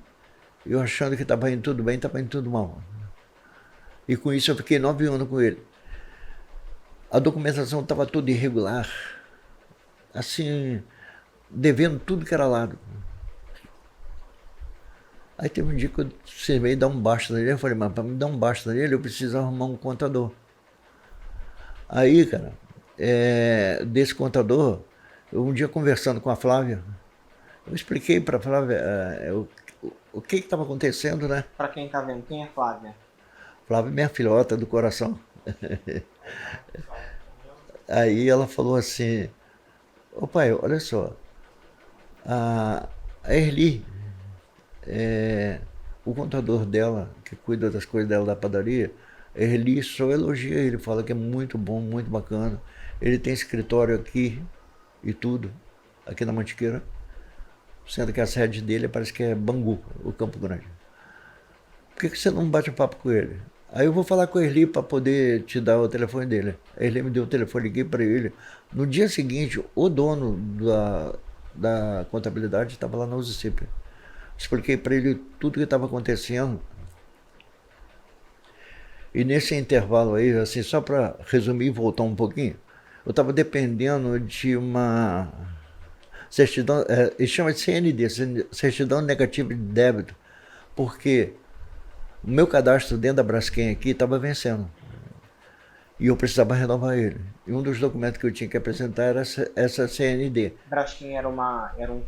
[SPEAKER 2] eu achando que estava indo tudo bem, estava indo tudo mal. E com isso eu fiquei 9 anos com ele. A documentação estava toda irregular, assim, devendo tudo que era lado. Aí teve um dia que eu veio dar um basta nele, eu falei, mas para me dar um basta nele eu preciso arrumar um contador. Aí, cara, desse contador, um dia conversando com a Flávia, eu expliquei para a Flávia o que estava acontecendo, né?
[SPEAKER 1] Para quem tá vendo, quem é Flávia?
[SPEAKER 2] Flávia, minha filhota do coração. Aí ela falou assim, ô pai, olha só, a Erli, o contador dela, que cuida das coisas dela da padaria, Erli só elogia ele, fala que é muito bom, muito bacana. Ele tem escritório aqui e tudo, aqui na Mantiqueira, sendo que a sede dele parece que é Bangu, o Campo Grande. Por que você não bate um papo com ele? Aí eu vou falar com a Erli para poder te dar o telefone dele. A Erli me deu o telefone, liguei para ele. No dia seguinte, o dono da contabilidade estava lá na USICIP. Expliquei para ele tudo o que estava acontecendo. E nesse intervalo aí, assim, só para resumir e voltar um pouquinho, eu estava dependendo de uma certidão, chama de CND, certidão negativa de débito, porque o meu cadastro dentro da Braskem aqui estava vencendo. e eu precisava renovar ele. E um dos documentos que eu tinha que apresentar era essa CND.
[SPEAKER 1] Braskem era um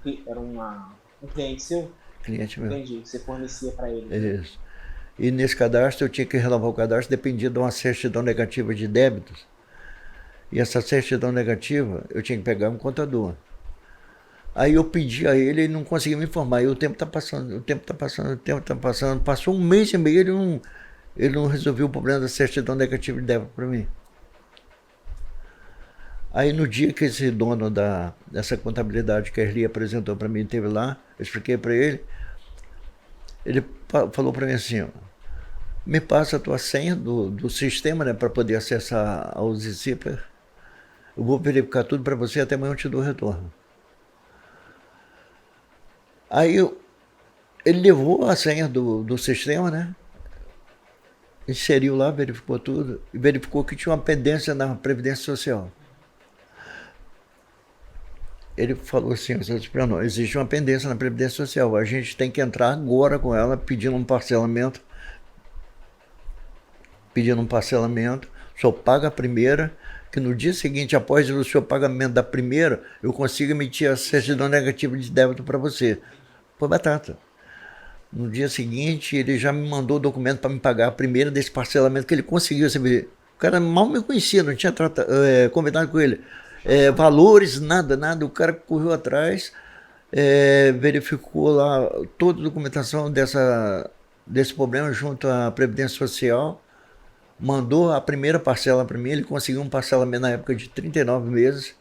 [SPEAKER 1] cliente seu?
[SPEAKER 2] Cliente meu.
[SPEAKER 1] Entendi, você fornecia para ele.
[SPEAKER 2] Isso. E nesse cadastro eu tinha que renovar o cadastro, dependia de uma certidão negativa de débitos. E essa certidão negativa eu tinha que pegar um contador. Aí eu pedi a ele e não conseguia me informar. E o tempo está passando, o tempo está passando, o tempo está passando. Passou 1 mês e meio, ele não resolveu o problema da certidão negativa de débito para mim. Aí no dia que esse dono dessa contabilidade que a Erli apresentou para mim, esteve lá, eu expliquei para ele falou para mim assim, ó, me passa a tua senha do sistema, né, para poder acessar ao Zipper. Eu vou verificar tudo para você, até amanhã eu te dou o retorno. Aí ele levou a senha do sistema, né? Inseriu lá, verificou tudo e verificou que tinha uma pendência na Previdência Social. Ele falou assim, não, existe uma pendência na Previdência Social, a gente tem que entrar agora com ela pedindo um parcelamento, o senhor paga a primeira, que no dia seguinte, após o seu pagamento da primeira, eu consigo emitir a certidão negativa de débito para você. Foi batata. No dia seguinte, ele já me mandou o documento para me pagar a primeira desse parcelamento que ele conseguiu. O cara mal me conhecia, não tinha convidado com ele. Valores, nada. O cara correu atrás, verificou lá toda a documentação desse problema junto à Previdência Social, mandou a primeira parcela para mim, ele conseguiu um parcelamento na época de 39 meses.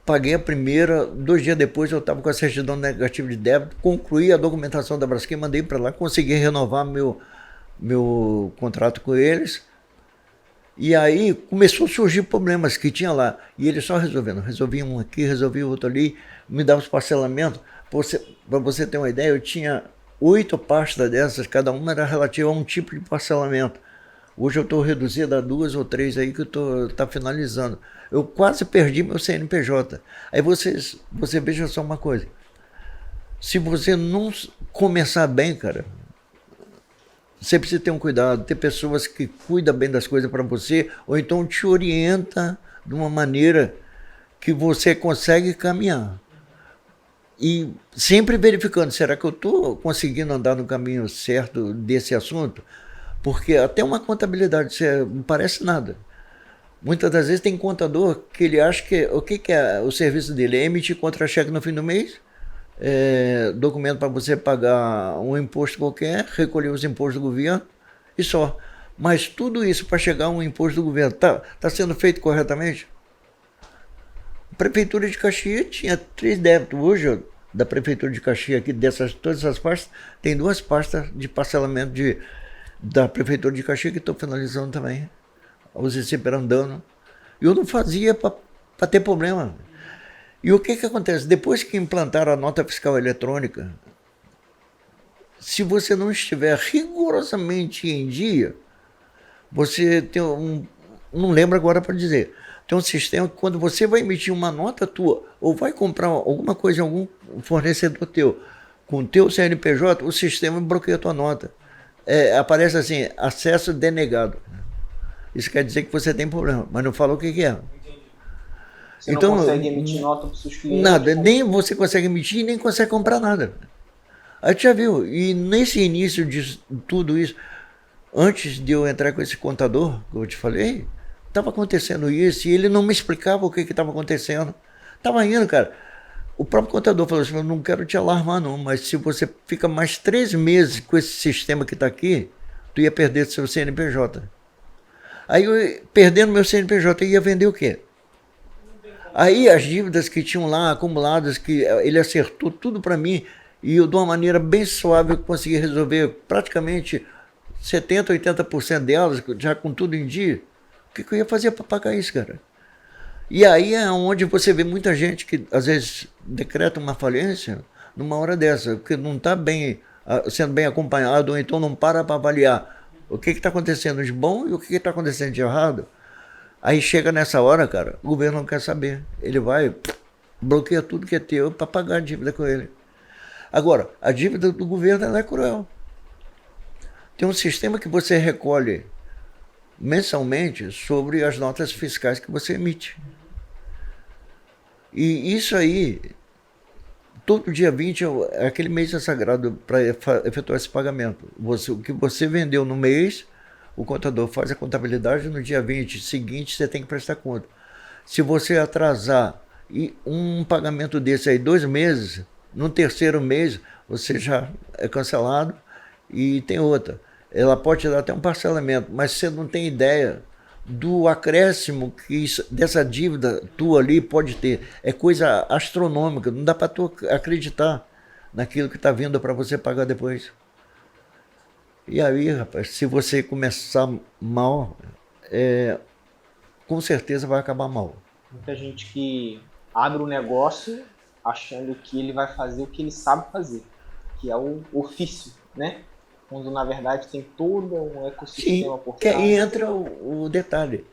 [SPEAKER 2] Paguei a primeira, 2 dias depois eu estava com a certidão negativa de débito, concluí a documentação da Braskem, mandei para lá, consegui renovar meu contrato com eles. E aí começou a surgir problemas que tinha lá. E eles só resolvia um aqui, resolvia outro ali, me dava os parcelamentos. Para você ter uma ideia, eu tinha 8 pastas dessas, cada uma era relativa a um tipo de parcelamento. Hoje eu estou reduzido a 2 ou 3 aí que eu estou finalizando. Eu quase perdi meu CNPJ. Aí você veja só uma coisa. Se você não começar bem, cara, você precisa ter um cuidado, ter pessoas que cuidam bem das coisas para você, ou então te orienta de uma maneira que você consegue caminhar. E sempre verificando, será que eu estou conseguindo andar no caminho certo desse assunto? Porque até uma contabilidade não parece nada. Muitas das vezes tem contador que ele acha que o que é o serviço dele? É emitir contra-cheque no fim do mês, documento para você pagar um imposto qualquer, recolher os impostos do governo e só. Mas tudo isso para chegar a um imposto do governo está sendo feito corretamente? A Prefeitura de Caxias tinha 3 débitos. Hoje, da Prefeitura de Caxias, aqui, todas essas pastas, tem 2 pastas de parcelamento da Prefeitura de Caxias que estou finalizando também. Os sempre andando. Eu não fazia para ter problema. E o que acontece? Depois que implantaram a nota fiscal eletrônica, se você não estiver rigorosamente em dia, você tem não lembro agora para dizer, tem um sistema que quando você vai emitir uma nota tua, ou vai comprar alguma coisa em algum fornecedor teu, com o teu CNPJ, o sistema bloqueia a tua nota. Aparece assim, acesso denegado. Isso quer dizer que você tem problema, mas não fala o que é.
[SPEAKER 1] Você então, não consegue emitir nota para os seus clientes?
[SPEAKER 2] Nada, nem você consegue emitir, nem consegue comprar nada. Aí tu já viu, e nesse início de tudo isso, antes de eu entrar com esse contador, que eu te falei, estava acontecendo isso, e ele não me explicava o que estava acontecendo. Estava indo, cara. O próprio contador falou assim, eu não quero te alarmar não, mas se você fica mais 3 meses com esse sistema que está aqui, tu ia perder seu CNPJ. Aí, perdendo meu CNPJ, eu ia vender o quê? Aí, as dívidas que tinham lá acumuladas, que ele acertou tudo para mim, e eu, de uma maneira bem suave, eu consegui resolver praticamente 70%, 80% delas, já com tudo em dia. O que eu ia fazer para pagar isso, cara? E aí é onde você vê muita gente que, às vezes, decreta uma falência numa hora dessa, porque não está sendo bem acompanhado, ou então não para avaliar o que está acontecendo de bom e o que está acontecendo de errado. Aí chega nessa hora, cara, o governo não quer saber. Ele vai, bloqueia tudo que é teu para pagar a dívida com ele. Agora, a dívida do governo ela é cruel. Tem um sistema que você recolhe mensalmente sobre as notas fiscais que você emite. E isso aí, todo dia 20 é aquele mês é sagrado para efetuar esse pagamento. O que você vendeu no mês, o contador faz a contabilidade, no dia 20 seguinte você tem que prestar conta. Se você atrasar um pagamento desse aí 2 meses, no terceiro mês você já é cancelado e tem outra. Ela pode te dar até um parcelamento, mas você não tem ideia do acréscimo que dessa dívida tua ali pode ter. É coisa astronômica, não dá para tu acreditar naquilo que está vindo para você pagar depois. E aí, rapaz, se você começar mal, com certeza vai acabar mal.
[SPEAKER 1] Muita gente que abre um negócio achando que ele vai fazer o que ele sabe fazer, que é o ofício, né? Quando na verdade tem todo um ecossistema por
[SPEAKER 2] trás. Que aí
[SPEAKER 1] trás.
[SPEAKER 2] entra o detalhe.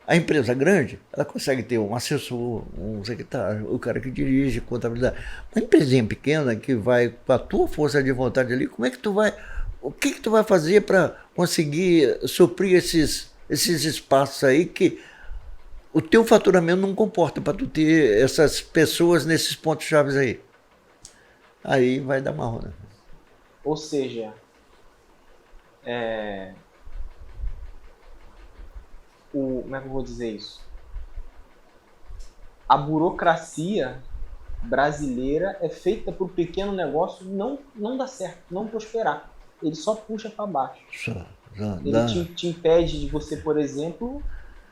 [SPEAKER 2] A empresa grande, ela consegue ter um assessor, um secretário, o cara que dirige contabilidade. Uma empresinha pequena que vai com a tua força de vontade ali, como é que tu vai... O que tu vai fazer para conseguir suprir esses espaços aí que o teu faturamento não comporta para tu ter essas pessoas nesses pontos chaves aí? Aí vai dar mal, né?
[SPEAKER 1] Ou seja, como é que eu vou dizer isso? A burocracia brasileira é feita para o pequeno negócio não dar certo, não prosperar. Ele só puxa para baixo. Ele te impede de você, por exemplo,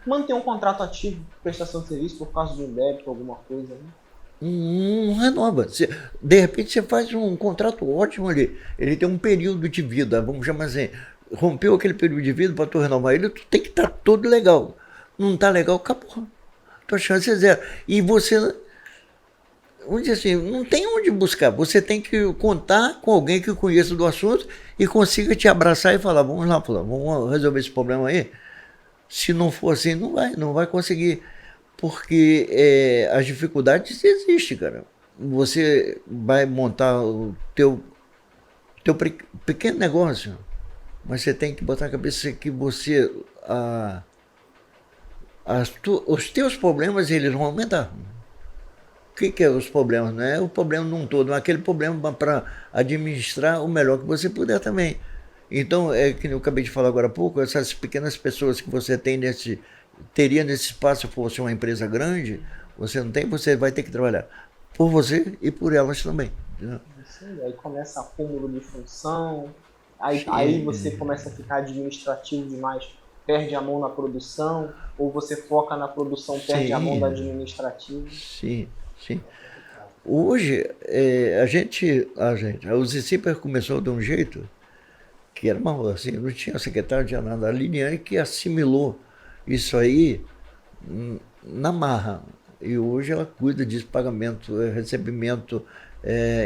[SPEAKER 1] manter um contrato ativo de prestação de serviço por causa de um débito, alguma coisa. Né?
[SPEAKER 2] Não renova. De repente você faz um contrato ótimo ali. Ele tem um período de vida, vamos chamar assim. Rompeu aquele período de vida para tu renovar ele, tu tem que estar todo legal. Não está legal, acabou. Tua chance é zero. E você, vamos dizer assim, não tem onde buscar. Você tem que contar com alguém que conheça do assunto e consiga te abraçar e falar, vamos lá, vamos resolver esse problema aí. Se não for assim, não vai conseguir. Porque as dificuldades existem, cara. Você vai montar o teu pequeno negócio, mas você tem que botar na cabeça que você... os teus problemas, eles vão aumentar. O que é os problemas? Não é o problema num todo, é aquele problema para administrar o melhor que você puder também. Então, que eu acabei de falar agora há pouco, essas pequenas pessoas que você tem teria nesse espaço, se fosse uma empresa grande, você não tem, você vai ter que trabalhar por você e por elas também. Entendeu?
[SPEAKER 1] Aí começa acúmulo de função, aí você começa a ficar administrativo demais, perde a mão na produção, ou você foca na produção, perde a mão da administrativa.
[SPEAKER 2] Sim. Hoje, o Ziciper começou de um jeito que era assim, não tinha secretário, não tinha nada. A Liliane que assimilou isso aí na marra. E hoje ela cuida disso, pagamento, recebimento,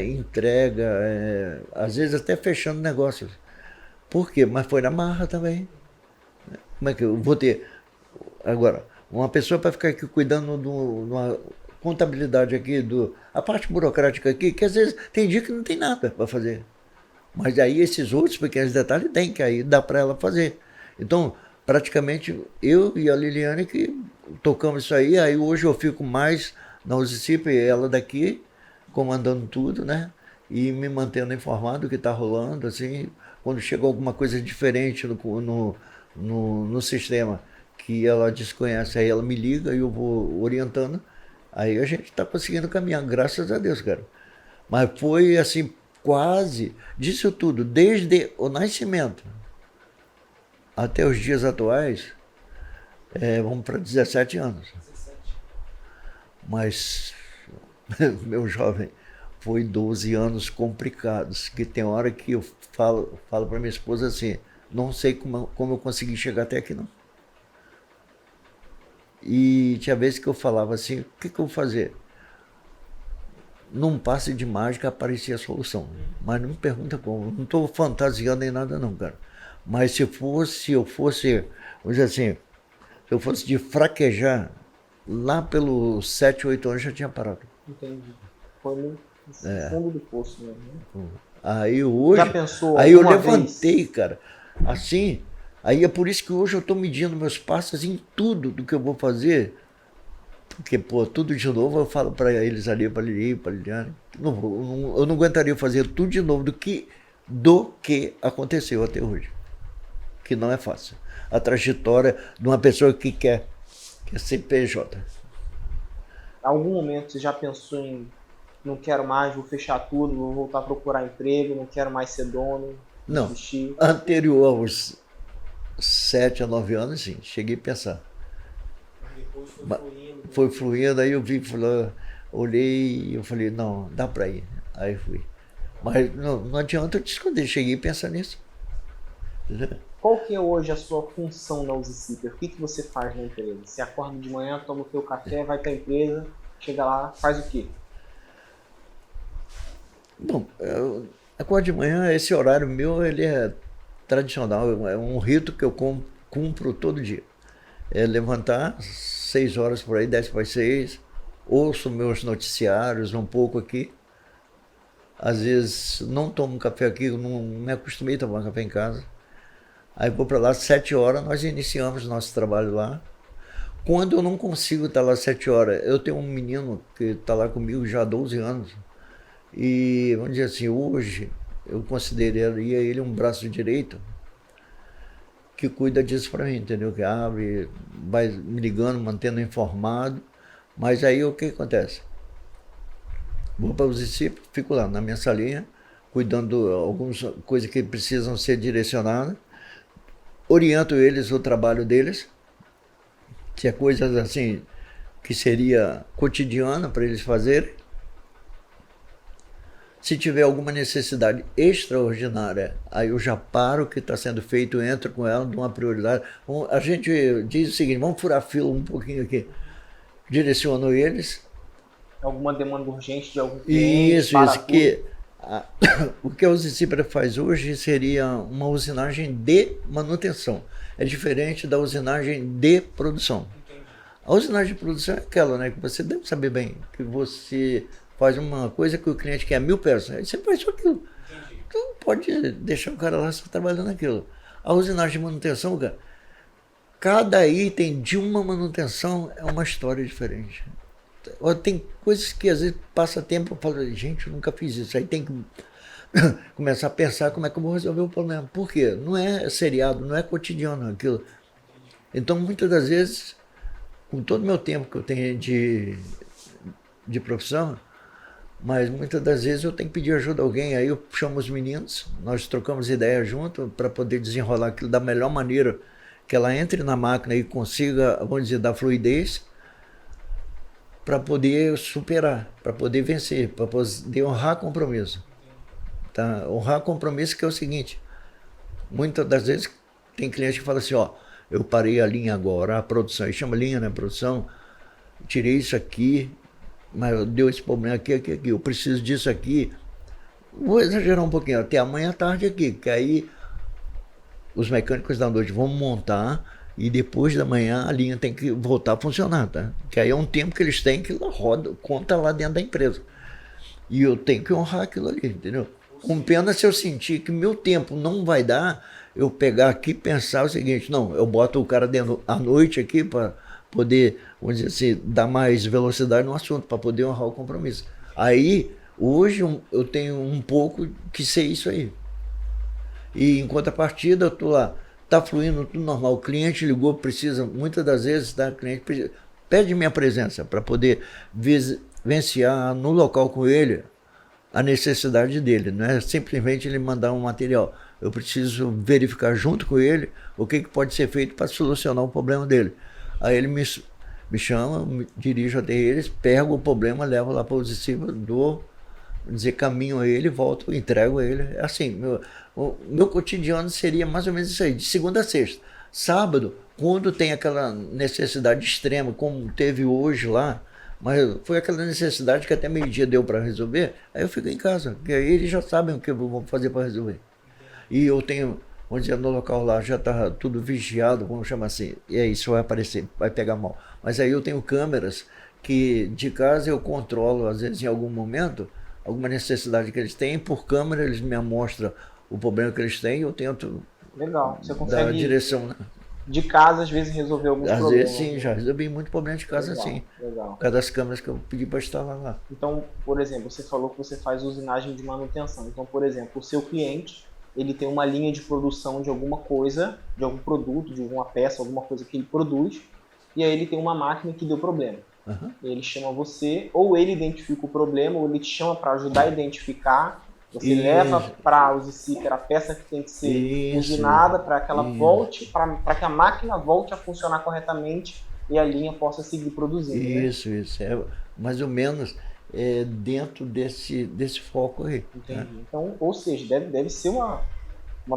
[SPEAKER 2] entrega, às vezes até fechando negócios. Por quê? Mas foi na marra também. Como é que eu vou ter... Agora, uma pessoa para ficar aqui cuidando de uma contabilidade aqui, a parte burocrática aqui, que às vezes tem dia que não tem nada para fazer. Mas aí esses outros pequenos detalhes tem, que aí dá para ela fazer. Então, praticamente eu e a Liliane que tocamos isso aí hoje eu fico mais na USICIP, ela daqui, comandando tudo, né? E me mantendo informado do que está rolando, assim, quando chega alguma coisa diferente no sistema que ela desconhece, aí ela me liga e eu vou orientando, aí a gente está conseguindo caminhar, graças a Deus, cara. Mas foi assim, quase, disso tudo, desde o nascimento até os dias atuais, vamos para 17 anos. 17. Mas, meu jovem, foi 12 anos complicados, que tem hora que eu falo para minha esposa assim, não sei como eu consegui chegar até aqui, não. E tinha vezes que eu falava assim, o que eu vou fazer? Num passe de mágica aparecia a solução. Mas não me pergunta como. Não estou fantasiando nem nada não, cara. Mas se eu fosse, vamos dizer assim, se eu fosse de fraquejar, lá pelos 7, 8 anos já tinha parado.
[SPEAKER 1] Entendi. Foi no fundo do poço mesmo. Né?
[SPEAKER 2] Aí hoje,
[SPEAKER 1] já pensou
[SPEAKER 2] aí eu levantei, vez? Cara, assim, Aí é por isso que hoje eu estou medindo meus passos em tudo do que eu vou fazer. Porque, pô, tudo de novo eu falo para eles ali, para Liliane, eu não aguentaria fazer tudo de novo do que aconteceu até hoje. Que não é fácil. A trajetória de uma pessoa que quer ser PJ.
[SPEAKER 1] Em algum momento você já pensou em não quero mais, vou fechar tudo, vou voltar a procurar emprego, não quero mais ser dono,
[SPEAKER 2] Não.
[SPEAKER 1] desistir?
[SPEAKER 2] Anterior aos 7 a 9 anos, sim, cheguei a pensar.
[SPEAKER 1] Mas depois foi fluindo.
[SPEAKER 2] Foi fluindo, aí eu vi, olhei e eu falei, não, dá para ir. Aí fui. Mas não adianta eu te esconder, cheguei a pensar nisso.
[SPEAKER 1] Qual que é hoje a sua função na Usiciper? O que você faz na empresa? Você acorda de manhã, toma o seu café, vai para a empresa, chega lá, faz o quê?
[SPEAKER 2] Bom, acordo de manhã, esse horário meu, ele é tradicional, é um rito que eu cumpro todo dia. É levantar 6 horas por aí, 10 para as 6, ouço meus noticiários um pouco aqui. Às vezes não tomo café aqui, eu não me acostumei a tomar café em casa. Aí vou para lá, 7 horas, nós iniciamos nosso trabalho lá. Quando eu não consigo estar lá 7 horas, eu tenho um menino que está lá comigo já há 12 anos. E vamos dizer assim, hoje eu consideraria ele um braço direito que cuida disso para mim, entendeu? Que abre, vai me ligando, mantendo informado. Mas aí o que acontece? Vou para os discípulos, fico lá na minha salinha, cuidando de algumas coisas que precisam ser direcionadas. Oriento eles o trabalho deles, se é coisas assim que seria cotidiana para eles fazerem. Se tiver alguma necessidade extraordinária, aí eu já paro o que está sendo feito, entro com ela, dou uma prioridade. A gente diz o seguinte, vamos furar fila um pouquinho aqui. Direciono eles.
[SPEAKER 1] Alguma demanda urgente de algum cliente?
[SPEAKER 2] Isso. O que a Usicipra faz hoje seria uma usinagem de manutenção. É diferente da usinagem de produção.
[SPEAKER 1] Entendi.
[SPEAKER 2] A usinagem de produção é aquela, né, que você deve saber bem, que você faz uma coisa que o cliente quer 1.000 peças, aí você faz só aquilo.
[SPEAKER 1] Entendi.
[SPEAKER 2] Então não pode deixar o cara lá só trabalhando naquilo. A usinagem de manutenção, cara, cada item de uma manutenção é uma história diferente. Tem coisas que às vezes passa tempo e falo, gente, eu nunca fiz isso. Aí tem que começar a pensar como é que eu vou resolver o problema. Por quê? Não é seriado, não é cotidiano aquilo. Então muitas das vezes, com todo o meu tempo que eu tenho de profissão, mas muitas das vezes eu tenho que pedir ajuda a alguém, aí eu chamo os meninos, nós trocamos ideia junto para poder desenrolar aquilo da melhor maneira, que ela entre na máquina e consiga, vamos dizer, dar fluidez, para poder superar, para poder vencer, para poder honrar compromisso. Tá? Honrar compromisso que é o seguinte, muitas das vezes tem cliente que fala assim, ó, eu parei a linha agora, a produção, aí chama linha, né, produção, tirei isso aqui, mas deu esse problema aqui, eu preciso disso aqui. Vou exagerar um pouquinho, até amanhã à tarde aqui, que aí os mecânicos da noite vão montar e depois da manhã a linha tem que voltar a funcionar, tá? Que aí é um tempo que eles têm que roda, conta lá dentro da empresa. E eu tenho que honrar aquilo ali, entendeu? Com pena se eu sentir que meu tempo não vai dar, eu pegar aqui e pensar o seguinte, não, eu boto o cara dentro à noite aqui para poder, vamos dizer assim, dar mais velocidade no assunto, para poder honrar o compromisso. Aí, hoje, eu tenho um pouco que sei isso aí. E em contrapartida, eu estou lá, está fluindo tudo normal. O cliente ligou, precisa, muitas das vezes, tá, o cliente pede minha presença para poder vivenciar no local com ele a necessidade dele. Não é simplesmente ele mandar um material. Eu preciso verificar junto com ele o que pode ser feito para solucionar o problema dele. Aí ele me chama, me dirijo até eles, pego o problema, levo lá para o discípulo, dou, dizer, caminho a ele, volto, entrego a ele. Assim, meu cotidiano seria mais ou menos isso aí, de segunda a sexta. Sábado, quando tem aquela necessidade extrema, como teve hoje lá, mas foi aquela necessidade que até meio-dia deu para resolver, aí eu fico em casa, porque aí eles já sabem o que eu vou fazer para resolver. E eu tenho, vamos dizer, no local lá já está tudo vigiado, vamos chamar assim, e aí isso vai aparecer, vai pegar mal. Mas aí eu tenho câmeras que de casa eu controlo, às vezes em algum momento, alguma necessidade que eles têm, por câmera eles me mostram o problema que eles têm, eu tento
[SPEAKER 1] Legal. Você
[SPEAKER 2] da
[SPEAKER 1] consegue,
[SPEAKER 2] direção, né?
[SPEAKER 1] de casa, às vezes, resolver alguns
[SPEAKER 2] Às
[SPEAKER 1] problemas.
[SPEAKER 2] vezes sim, já resolvi muito problema de casa
[SPEAKER 1] Legal,
[SPEAKER 2] assim.
[SPEAKER 1] legal.
[SPEAKER 2] Por causa das câmeras que eu pedi para instalar lá.
[SPEAKER 1] Então, por exemplo, você falou que você faz usinagem de manutenção. Então, por exemplo, o seu cliente, ele tem uma linha de produção de alguma coisa, de algum produto, de alguma peça, alguma coisa que ele produz, e aí ele tem uma máquina que deu problema.
[SPEAKER 2] Aham.
[SPEAKER 1] Ele chama você, ou ele identifica o problema, ou ele te chama para ajudar a identificar. Você
[SPEAKER 2] Isso.
[SPEAKER 1] leva para o zipper a peça que tem que ser
[SPEAKER 2] Isso.
[SPEAKER 1] usinada para que ela
[SPEAKER 2] Isso.
[SPEAKER 1] volte, para que a máquina volte a funcionar corretamente e a linha possa seguir produzindo, né?
[SPEAKER 2] Isso. É mais ou menos dentro desse foco aí. Né?
[SPEAKER 1] Entendi. Então, ou seja, deve ser uma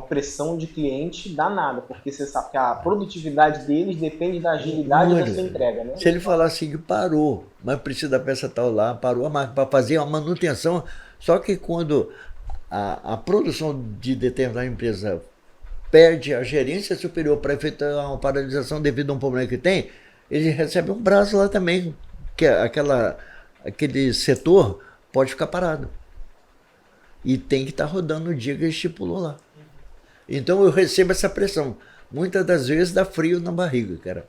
[SPEAKER 1] pressão de cliente danada, porque você sabe que a produtividade deles depende da agilidade da sua entrega, né?
[SPEAKER 2] Se ele falar assim que parou, mas precisa da peça tal lá, parou a máquina para fazer a manutenção, só que quando a produção de determinada empresa perde a gerência superior para efetuar uma paralisação devido a um problema que tem, ele recebe um prazo lá também, que aquele setor pode ficar parado. E tem que estar rodando no dia que ele estipulou lá. Então eu recebo essa pressão. Muitas das vezes dá frio na barriga, cara.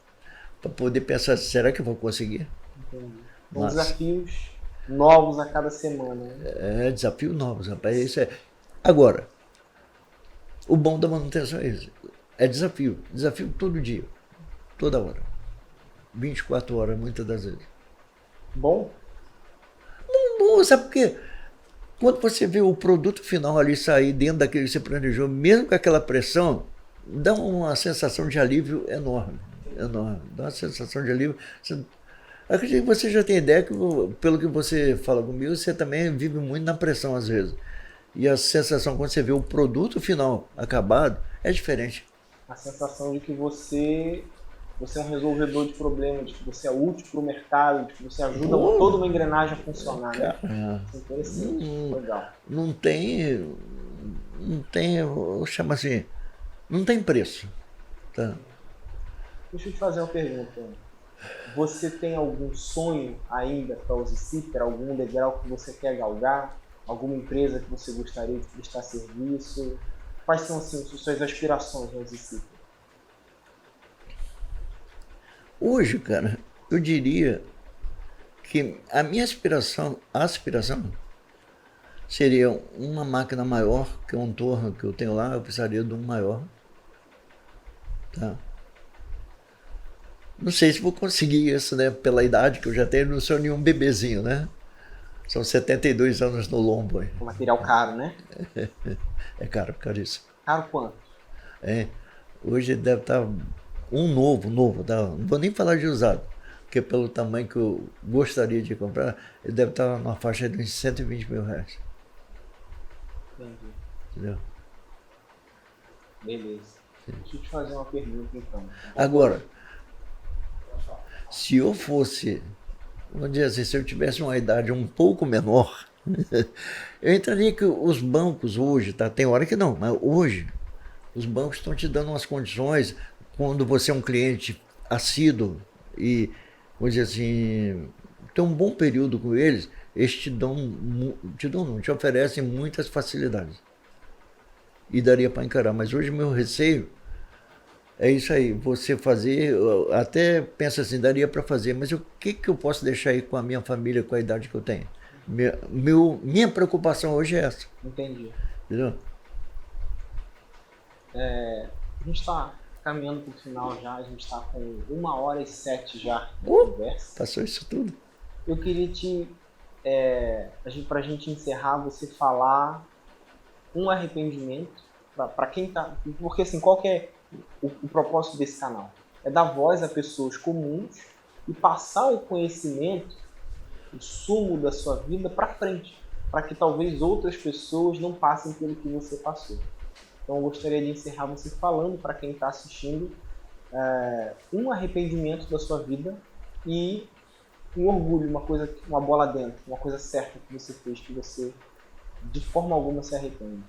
[SPEAKER 2] Para poder pensar, será que eu vou conseguir?
[SPEAKER 1] Entendi. São
[SPEAKER 2] Mas
[SPEAKER 1] desafios novos a cada semana, né?
[SPEAKER 2] é desafio novo, rapaz. Isso é. Agora, o bom da manutenção é isso. É desafio. Desafio todo dia. Toda hora. 24 horas, muitas das vezes.
[SPEAKER 1] Bom,
[SPEAKER 2] Bom, sabe por quê? Quando você vê o produto final ali sair dentro daquele que você planejou, mesmo com aquela pressão, dá uma sensação de alívio enorme. Enorme. Dá uma sensação de alívio. Acredito que você já tem ideia que, pelo que você fala comigo, você também vive muito na pressão às vezes. E a sensação quando você vê o produto final acabado é diferente.
[SPEAKER 1] a sensação de que você é um resolvedor de problemas, de que você é útil para o mercado, de que você ajuda toda uma engrenagem a funcionar, né? Isso é interessante, legal.
[SPEAKER 2] Não tem, eu chamo assim, não tem preço. Tá?
[SPEAKER 1] Deixa eu te fazer uma pergunta. Você tem algum sonho ainda para o Zipper? Algum degrau que você quer galgar? Alguma empresa que você gostaria de prestar serviço? Quais são assim, suas aspirações no Zipper?
[SPEAKER 2] Hoje, cara, eu diria que a minha aspiração seria uma máquina maior, que é um torno que eu tenho lá, eu precisaria de um maior. Tá? Não sei se vou conseguir isso, né? Pela idade que eu já tenho, não sou nenhum bebezinho, né? São 72 anos no lombo. Hein?
[SPEAKER 1] Um material caro, né?
[SPEAKER 2] É caro, caríssimo.
[SPEAKER 1] Caro quanto?
[SPEAKER 2] Hoje deve estar um novo, tá? Não vou nem falar de usado, porque pelo tamanho que eu gostaria de comprar, ele deve estar numa faixa de uns 120 mil reais.
[SPEAKER 1] Entendi.
[SPEAKER 2] Entendeu?
[SPEAKER 1] Beleza. Deixa eu te fazer uma pergunta então.
[SPEAKER 2] Agora, se eu fosse, vamos dizer assim, se eu tivesse uma idade um pouco menor, eu entraria que os bancos hoje, tá? Tem hora que não, mas hoje os bancos estão te dando umas condições quando você é um cliente assíduo e, vamos dizer assim, tem um bom período com eles, eles te oferecem muitas facilidades. E daria para encarar, mas hoje meu receio é isso aí, você fazer, eu até pensa assim, daria para fazer, mas o que eu posso deixar aí com a minha família, com a idade que eu tenho? Minha preocupação hoje é essa.
[SPEAKER 1] Entendi.
[SPEAKER 2] Entendeu?
[SPEAKER 1] A gente está caminhando para o final já, a gente está com 1h07 já de conversa.
[SPEAKER 2] Passou isso tudo.
[SPEAKER 1] Eu queria para a gente encerrar, você falar um arrependimento para quem tá, porque assim, qual que é o propósito desse canal? É dar voz a pessoas comuns e passar o conhecimento, o sumo da sua vida para frente, para que talvez outras pessoas não passem pelo que você passou. Então eu gostaria de encerrar você falando para quem está assistindo um arrependimento da sua vida e um orgulho, uma bola dentro, uma coisa certa que você fez, que você de forma alguma se arrepende.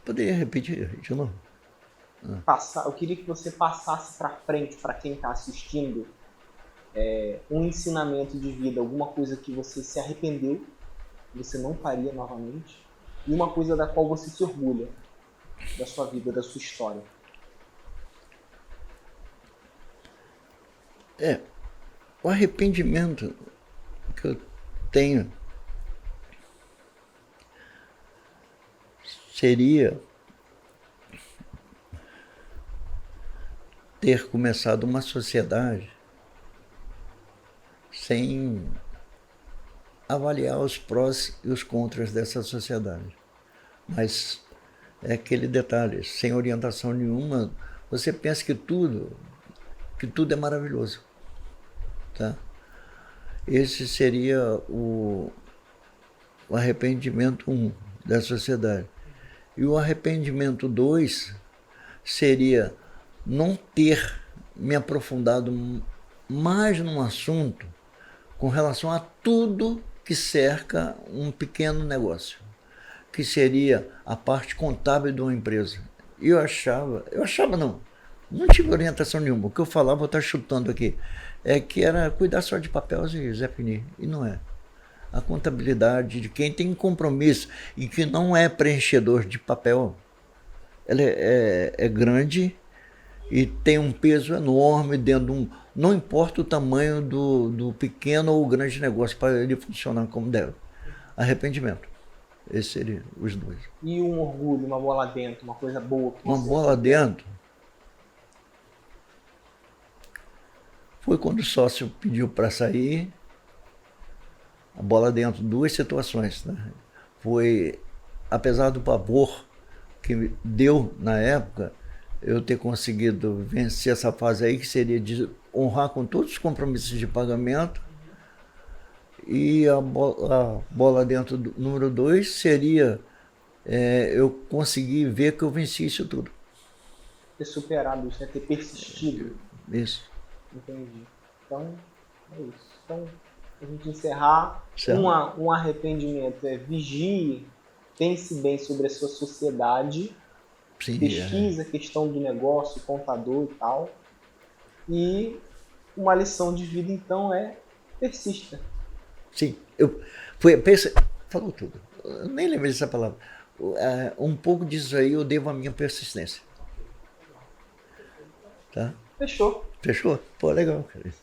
[SPEAKER 2] Poderia repetir de novo?
[SPEAKER 1] Eu queria que você passasse para frente, para quem está assistindo, um ensinamento de vida, alguma coisa que você se arrependeu você não faria novamente, e uma coisa da qual você se orgulha da sua vida, da sua história.
[SPEAKER 2] O arrependimento que eu tenho seria ter começado uma sociedade sem avaliar os prós e os contras dessa sociedade. Mas é aquele detalhe, sem orientação nenhuma, você pensa que tudo é maravilhoso. Tá? Esse seria o arrependimento 1 da sociedade. E o arrependimento 2 seria não ter me aprofundado mais num assunto com relação a tudo que cerca um pequeno negócio, que seria a parte contábil de uma empresa. E eu achava não tive orientação nenhuma. O que eu falava, vou estar chutando aqui, é que era cuidar só de papéis e Zé Fini, e não é. A contabilidade de quem tem compromisso e que não é preenchedor de papel, ela é grande e tem um peso enorme dentro de um... Não importa o tamanho do pequeno ou grande negócio para ele funcionar como deve. Arrependimento. Esses seriam os dois.
[SPEAKER 1] E um orgulho, uma bola dentro, uma coisa boa.
[SPEAKER 2] Uma bola dentro foi quando o sócio pediu para sair. A bola dentro, 2 situações. Né? Foi, apesar do pavor que deu na época, eu ter conseguido vencer essa fase aí, que seria de honrar com todos os compromissos de pagamento. E a bola dentro do número 2 seria eu conseguir ver que eu venci isso tudo.
[SPEAKER 1] Ter superado isso, né? Ter persistido.
[SPEAKER 2] Isso.
[SPEAKER 1] Entendi. Então, é isso. Então, a gente encerrar, um arrependimento é vigie, pense bem sobre a sua sociedade, sim, pesquisa a questão do negócio, contador e tal. E uma lição de vida, então, é persista.
[SPEAKER 2] Sim, falou tudo. Eu nem lembrei dessa palavra. Um pouco disso aí eu devo à minha persistência. Tá?
[SPEAKER 1] Fechou.
[SPEAKER 2] Fechou? Pô, legal, cara.